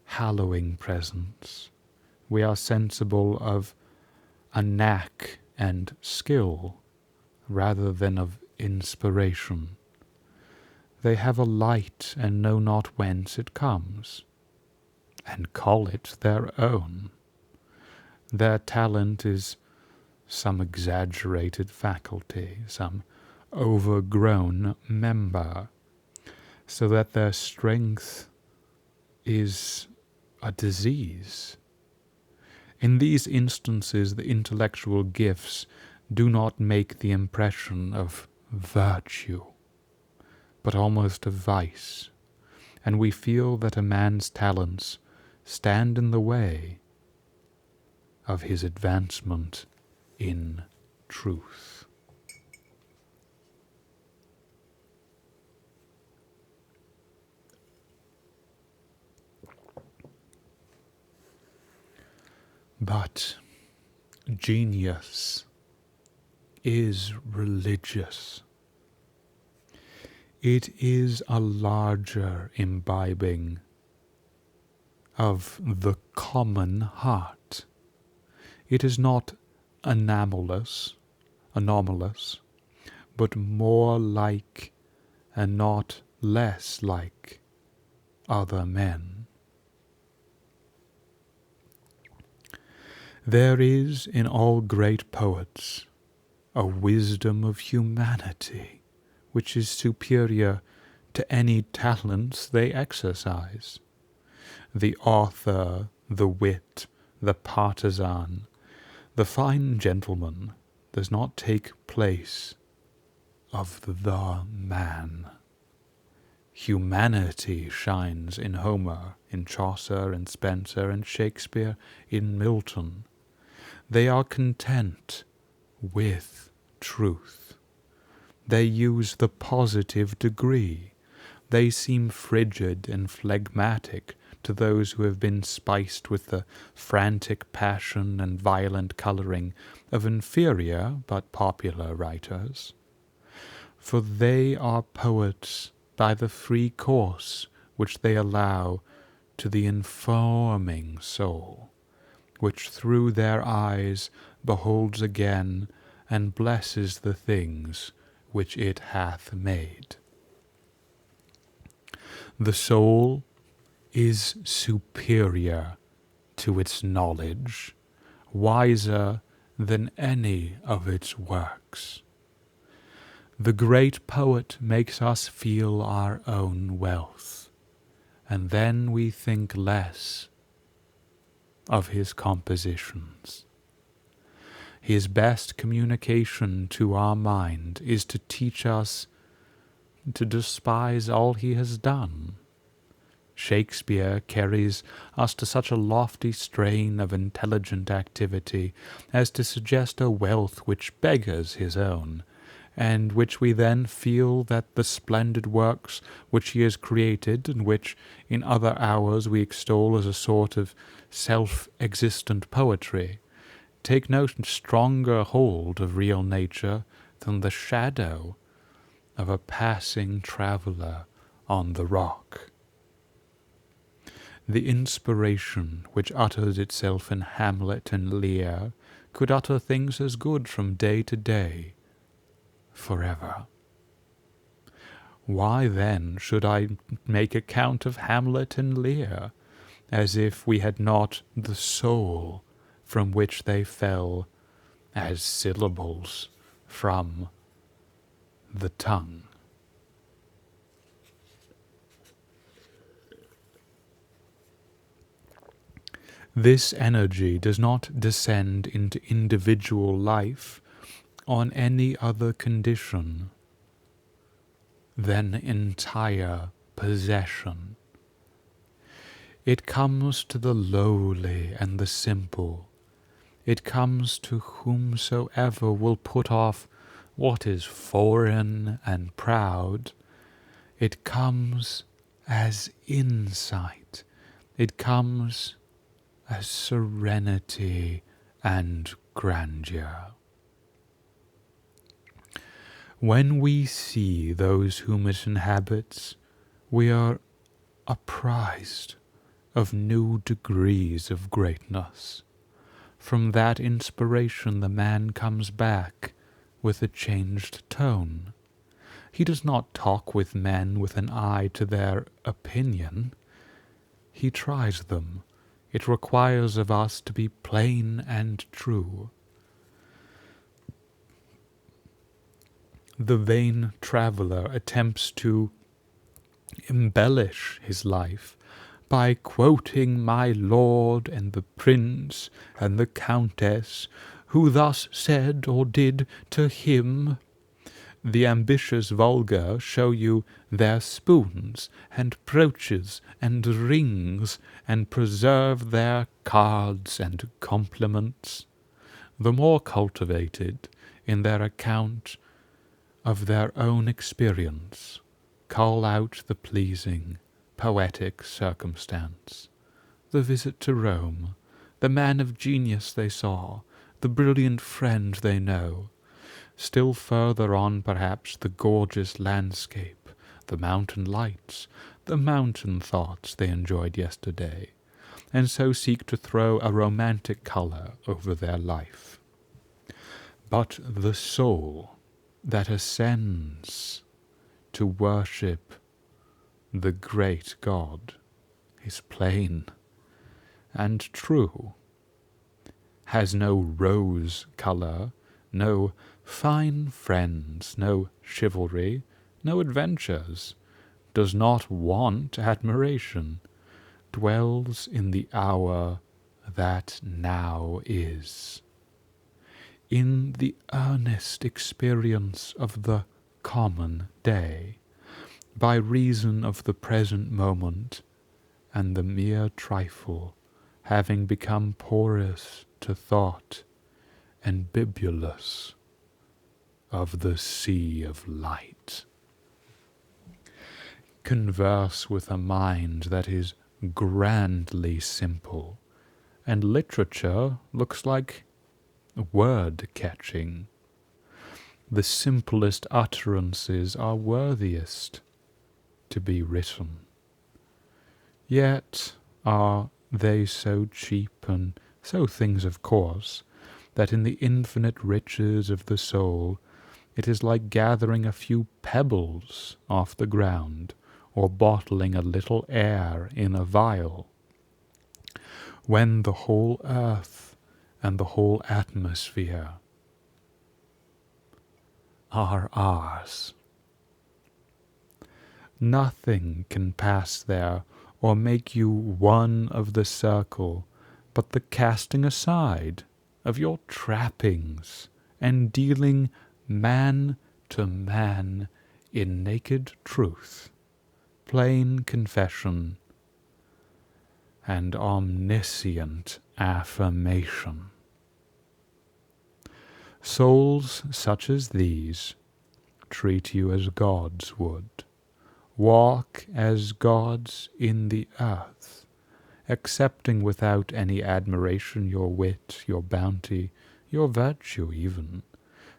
Speaker 1: hallowing presence. We are sensible of a knack and skill, rather than of inspiration. They have a light and know not whence it comes, and call it their own. Their talent is some exaggerated faculty, some overgrown member, so that their strength is a disease. In these instances, the intellectual gifts do not make the impression of virtue, but almost of vice, and we feel that a man's talents stand in the way of his advancement in truth. But genius is religious. It is a larger imbibing of the common heart. It is not anomalous, but more like and not less like other men. There is in all great poets a wisdom of humanity which is superior to any talents they exercise. The author, the wit, the partisan, the fine gentleman does not take place of the man. Humanity shines in Homer, in Chaucer, in Spenser, in Shakespeare, in Milton. They are content with truth. They use the positive degree. They seem frigid and phlegmatic to those who have been spiced with the frantic passion and violent colouring of inferior but popular writers. For they are poets by the free course which they allow to the informing soul, which through their eyes beholds again and blesses the things which it hath made. The soul is superior to its knowledge, wiser than any of its works. The great poet makes us feel our own wealth, and then we think less of his compositions. His best communication to our mind is to teach us to despise all he has done. Shakespeare carries us to such a lofty strain of intelligent activity as to suggest a wealth which beggars his own, and which we then feel that the splendid works which he has created, and which in other hours we extol as a sort of self-existent poetry, take no stronger hold of real nature than the shadow of a passing traveller on the rock. The inspiration which utters itself in Hamlet and Lear could utter things as good from day to day, forever. Why then should I make account of Hamlet and Lear, as if we had not the soul from which they fell as syllables from the tongue? This energy does not descend into individual life on any other condition than entire possession. It comes to the lowly and the simple. It comes to whomsoever will put off what is foreign and proud. It comes as insight. It comes as serenity and grandeur. When we see those whom it inhabits, we are apprised of new degrees of greatness. From that inspiration the man comes back with a changed tone. He does not talk with men with an eye to their opinion. He tries them. It requires of us to be plain and true. The vain traveller attempts to embellish his life by quoting my lord and the prince and the countess, who thus said or did to him. The ambitious vulgar show you their spoons and brooches and rings, and preserve their cards and compliments. The more cultivated, in their account of their own experience, cull out the pleasing, poetic circumstance, the visit to Rome, the man of genius they saw, the brilliant friend they know. Still further on, perhaps, the gorgeous landscape, the mountain lights, the mountain thoughts they enjoyed yesterday, and so seek to throw a romantic colour over their life. But the soul that ascends to worship the great God is plain and true, has no rose colour, no fine friends, no chivalry, no adventures, does not want admiration, dwells in the hour that now is, in the earnest experience of the common day, by reason of the present moment, and the mere trifle having become porous to thought and bibulous of the sea of light. Converse with a mind that is grandly simple, and literature looks like word-catching. The simplest utterances are worthiest to be written. Yet are they so cheap and so things of course, that in the infinite riches of the soul it is like gathering a few pebbles off the ground, or bottling a little air in a vial, when the whole earth and the whole atmosphere are ours. Nothing can pass there or make you one of the circle but the casting aside of your trappings and dealing man to man in naked truth, plain confession, and omniscient affirmation. Souls such as these treat you as gods would, walk as gods in the earth, accepting without any admiration your wit, your bounty, your virtue even,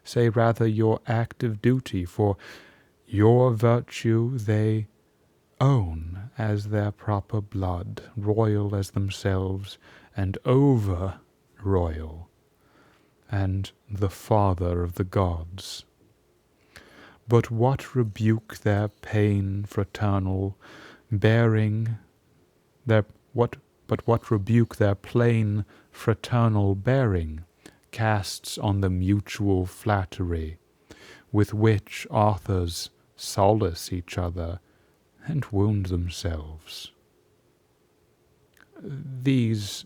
Speaker 1: say rather your active duty, for your virtue they own as their proper blood, royal as themselves, and over-royal, and the father of the gods. But what rebuke their pain fraternal, bearing their what rebuke their plain fraternal bearing, casts on the mutual flattery, with which authors solace each other and wound themselves. These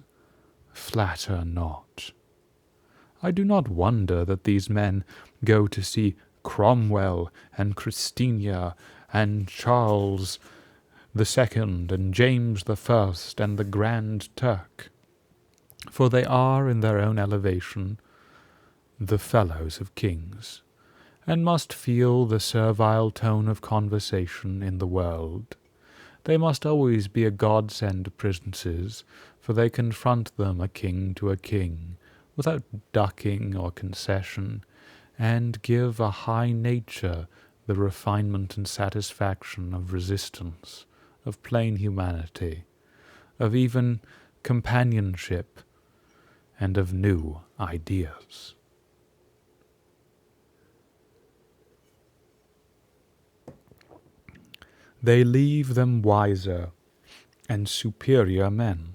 Speaker 1: flatter not. I do not wonder that these men go to see Cromwell and Christina and Charles II and James I and the Grand Turk, for they are in their own elevation the fellows of kings, and must feel the servile tone of conversation in the world. They must always be a godsend to princes, for they confront them a king to a king, without ducking or concession, and give a high nature the refinement and satisfaction of resistance, of plain humanity, of even companionship, and of new ideas. They leave them wiser and superior men.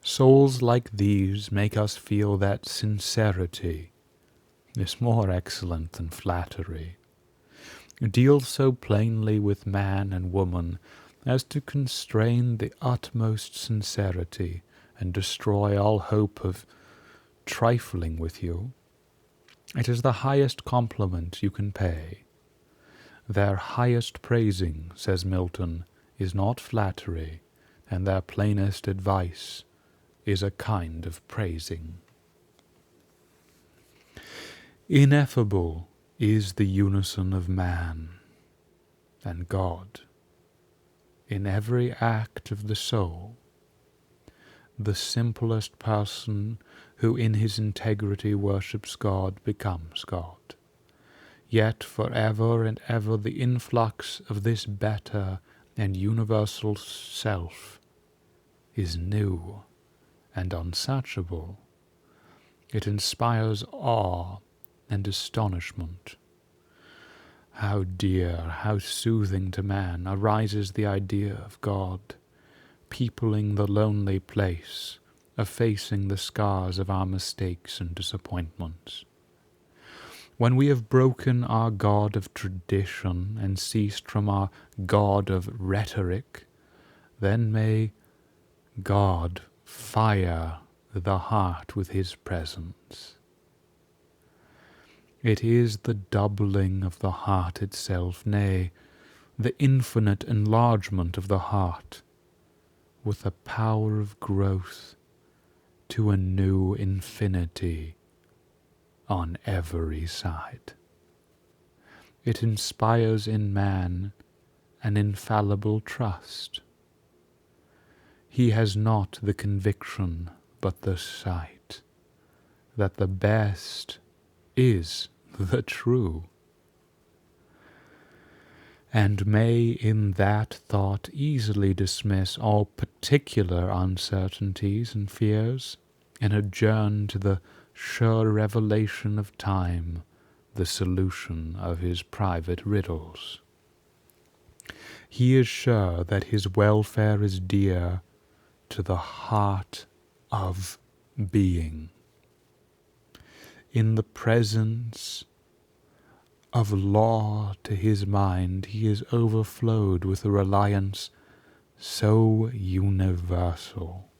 Speaker 1: Souls like these make us feel that sincerity is more excellent than flattery. Deal so plainly with man and woman as to constrain the utmost sincerity and destroy all hope of trifling with you. It is the highest compliment you can pay. Their highest praising, says Milton, is not flattery, and their plainest advice is a kind of praising. Ineffable is the unison of man and God. In every act of the soul, the simplest person who in his integrity worships God becomes God. Yet for ever and ever the influx of this better and universal self is new and unsearchable. It inspires awe and astonishment. How dear, how soothing to man arises the idea of God, peopling the lonely place, effacing the scars of our mistakes and disappointments. When we have broken our God of tradition and ceased from our God of rhetoric, then may God fire the heart with his presence. It is the doubling of the heart itself, nay, the infinite enlargement of the heart, with a power of growth to a new infinity on every side. It inspires in man an infallible trust. He has not the conviction, but the sight, that the best is the true, and may in that thought easily dismiss all particular uncertainties and fears, and adjourn to the sure revelation of time, the solution of his private riddles. He is sure that his welfare is dear to the heart of being. In the presence of law to his mind, he is overflowed with a reliance so universal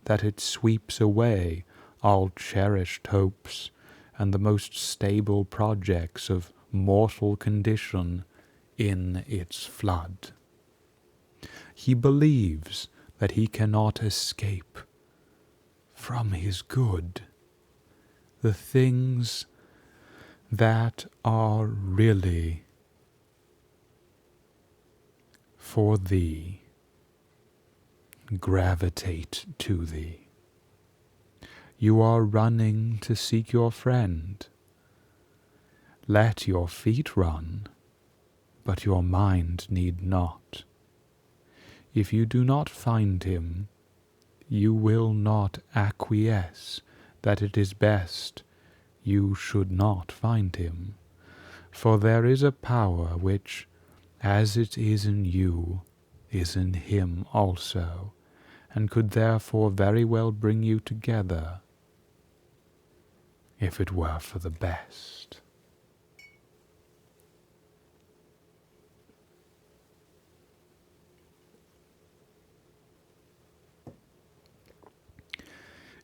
Speaker 1: that it sweeps away all cherished hopes and the most stable projects of mortal condition in its flood. He believes that he cannot escape from his good, the things that are really for thee gravitate to thee. You are running to seek your friend. Let your feet run, but your mind need not. If you do not find him, you will not acquiesce that it is best you should not find him. For there is a power which, as it is in you, is in him also, and could therefore very well bring you together, if it were for the best.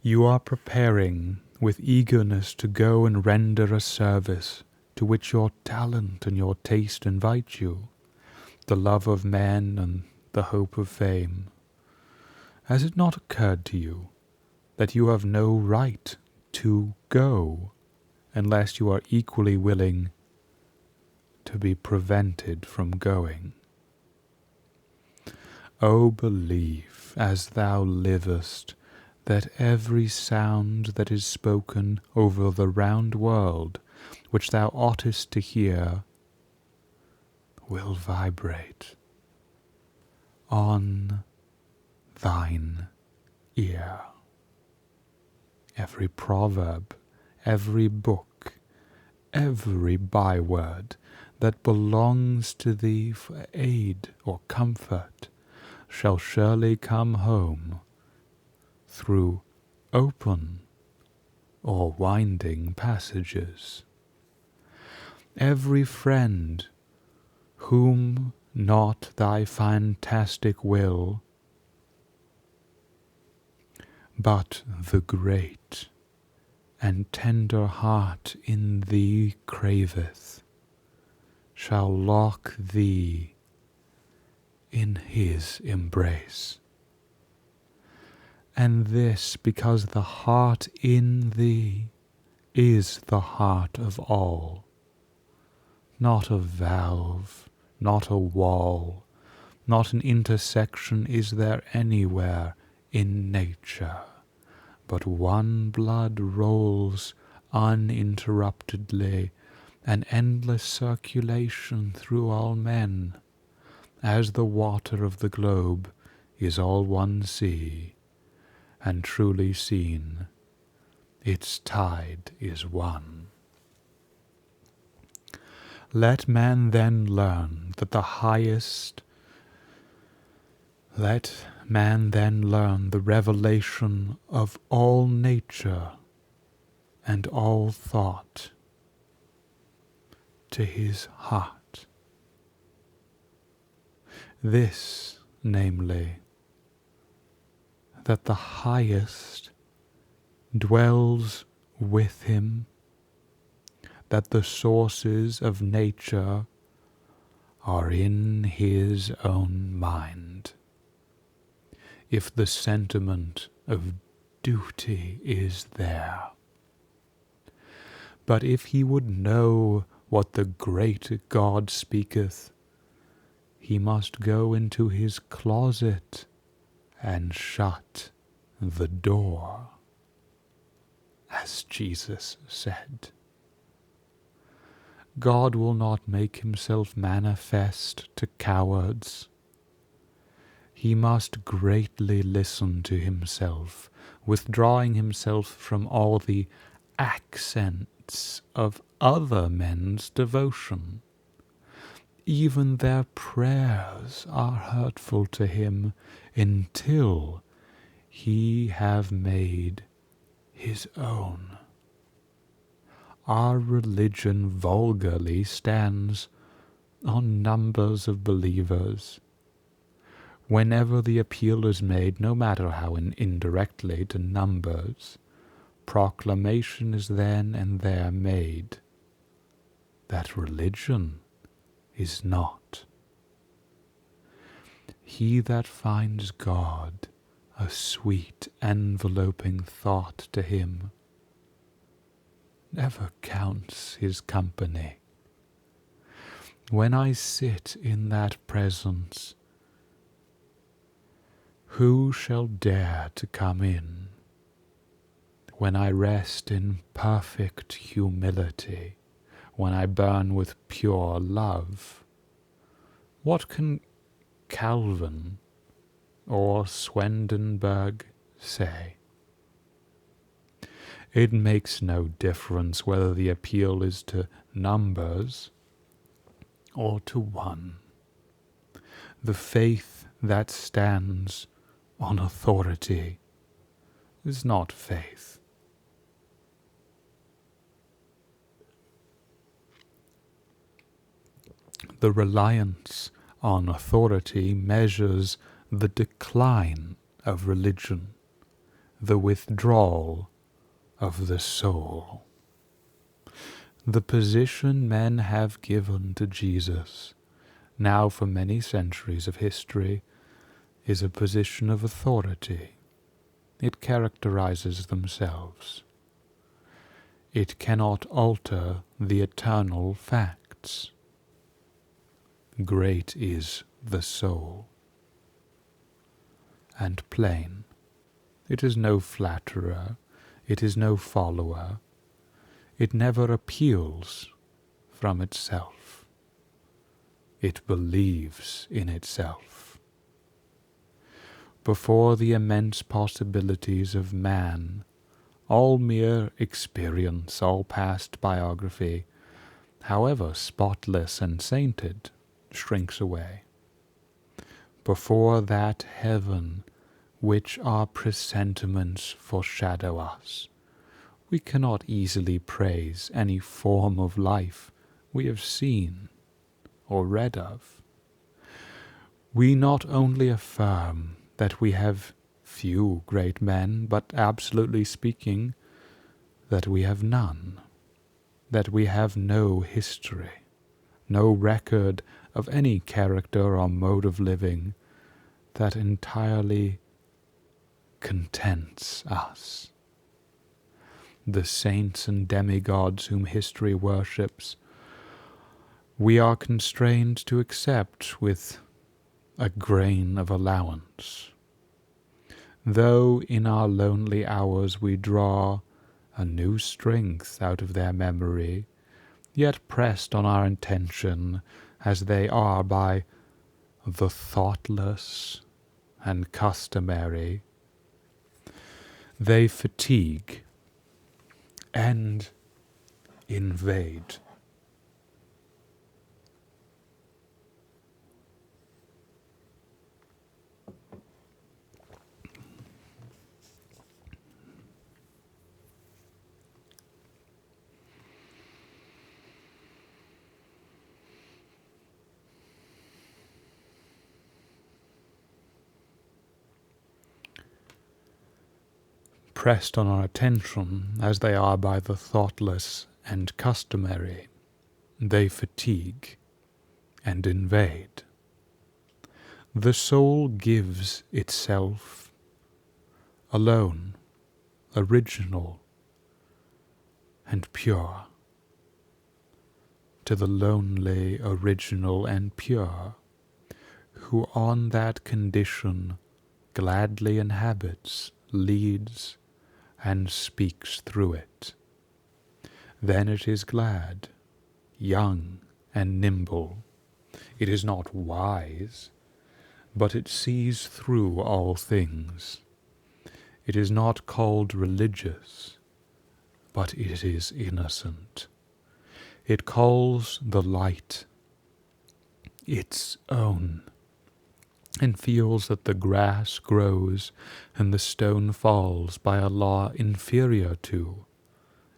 Speaker 1: You are preparing with eagerness to go and render a service to which your talent and your taste invite you, the love of men and the hope of fame. Has it not occurred to you that you have no right to go unless you are equally willing to be prevented from going? O believe, as thou livest, that every sound that is spoken over the round world, which thou oughtest to hear, will vibrate on thine ear. Every proverb, every book, every byword that belongs to thee for aid or comfort shall surely come home through open or winding passages. Every friend whom not thy fantastic will, but the great and tender heart in thee craveth, shall lock thee in his embrace. And this because the heart in thee is the heart of all, not a valve, not a wall, not an intersection is there anywhere in nature, but one blood rolls uninterruptedly, an endless circulation through all men, as the water of the globe is all one sea, and truly seen, its tide is one. Let man then learn that the highest, let man then learn the revelation of all nature and all thought to his heart. This, namely, that the highest dwells with him, that the sources of nature are in his own mind. If the sentiment of duty is there. But if he would know what the great God speaketh, he must go into his closet and shut the door, as Jesus said. God will not make himself manifest to cowards. He must greatly listen to himself, withdrawing himself from all the accents of other men's devotion. Even their prayers are hurtful to him until he have made his own. Our religion vulgarly stands on numbers of believers. Whenever the appeal is made, no matter how indirectly, to numbers, proclamation is then and there made that religion is not. He that finds God a sweet enveloping thought to him never counts his company. When I sit in that presence, who shall dare to come in? When I rest in perfect humility, when I burn with pure love, what can Calvin or Swendenberg say. It makes no difference whether the appeal is to numbers or to one. The faith that stands on authority is not faith. The reliance on authority measures the decline of religion, the withdrawal of the soul. The position men have given to Jesus, now for many centuries of history, is a position of authority. It characterizes themselves. It cannot alter the eternal facts. Great is the soul. And plain. It is no flatterer. It is no follower. It never appeals from itself. It believes in itself. Before the immense possibilities of man, all mere experience, all past biography, however spotless and sainted, shrinks away. Before that heaven which our presentiments foreshadow us, we cannot easily praise any form of life we have seen or read of. We not only affirm that we have few great men, but absolutely speaking, that we have none, that we have no history, no record of any character or mode of living that entirely contents us. The saints and demigods whom history worships, we are constrained to accept with a grain of allowance. Though in our lonely hours we draw a new strength out of their memory, yet pressed on our attention as they are by the thoughtless and customary, they fatigue and invade. Pressed on our attention as they are by the thoughtless and customary, they fatigue and invade. The soul gives itself alone, original and pure, to the lonely, original and pure, who on that condition gladly inhabits, leads, and speaks through it. Then it is glad, young, and nimble. It is not wise, but it sees through all things. It is not called religious, but it is innocent. It calls the light its own, and feels that the grass grows and the stone falls by a law inferior to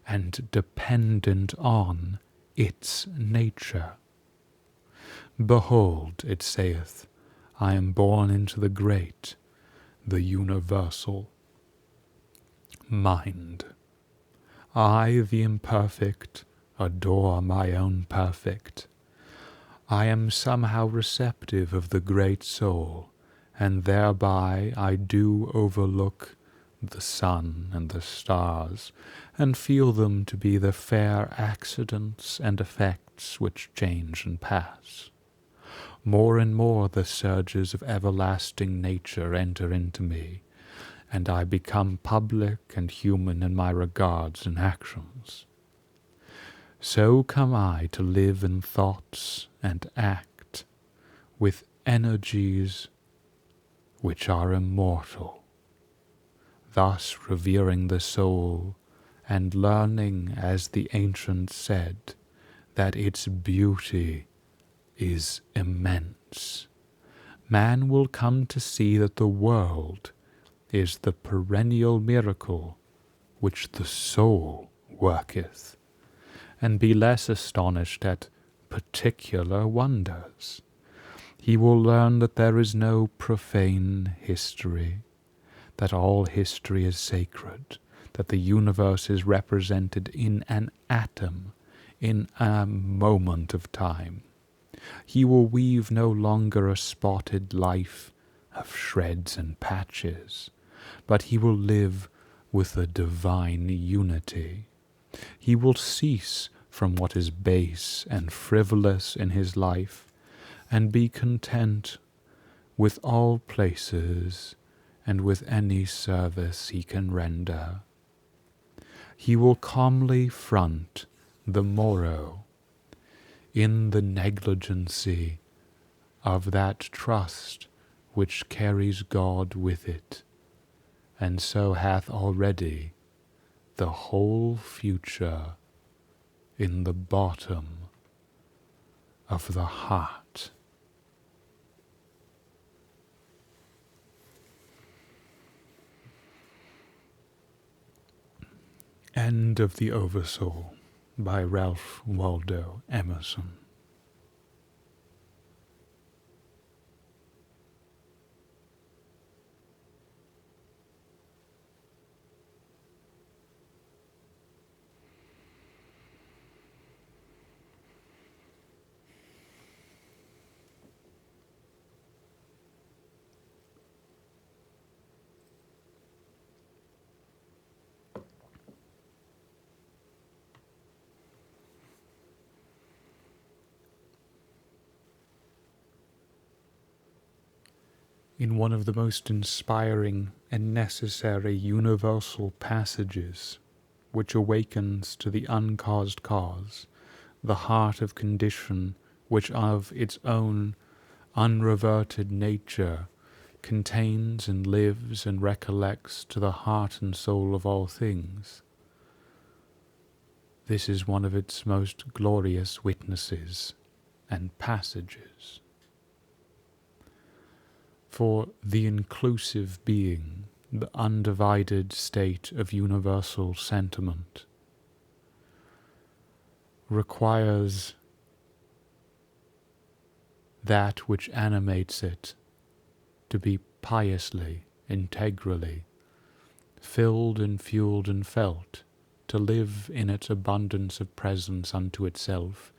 Speaker 1: and dependent on its nature. Behold, it saith, I am born into the great, the universal mind. I, the imperfect, adore my own perfect. I am somehow receptive of the great soul, and thereby I do overlook the sun and the stars, and feel them to be the fair accidents and effects which change and pass. More and more the surges of everlasting nature enter into me, and I become public and human in my regards and actions. So come I to live in thoughts and act with energies which are immortal, thus revering the soul and learning, as the ancients said, that its beauty is immense. Man will come to see that the world is the perennial miracle which the soul worketh, and be less astonished at particular wonders. He will learn that there is no profane history, that all history is sacred, that the universe is represented in an atom, in a moment of time. He will weave no longer a spotted life of shreds and patches, but he will live with a divine unity. He will cease from what is base and frivolous in his life, and be content with all places and with any service he can render. He will calmly front the morrow in the negligency of that trust which carries God with it, and so hath already the whole future in the bottom of the heart. End of the Oversoul by Ralph Waldo Emerson. In one of the most inspiring and necessary universal passages, which awakens to the uncaused cause, the heart of condition which of its own unreverted nature contains and lives and recollects to the heart and soul of all things. This is one of its most glorious witnesses and passages. For the inclusive being, the undivided state of universal sentiment, requires that which animates it to be piously, integrally, filled and fueled and felt, to live in its abundance of presence unto itself,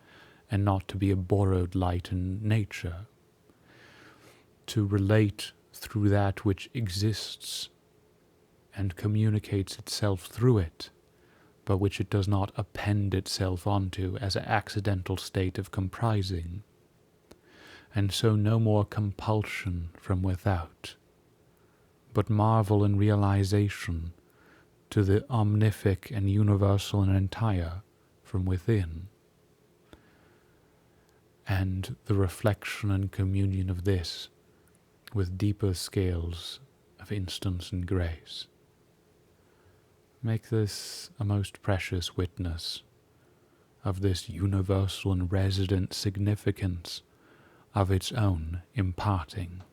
Speaker 1: and not to be a borrowed light in nature, to relate through that which exists and communicates itself through it, but which it does not append itself onto as an accidental state of comprising, and so no more compulsion from without, but marvel and realization to the omnific and universal and entire from within, and the reflection and communion of this with deeper scales of instance and grace. Make this a most precious witness of this universal and resident significance of its own imparting.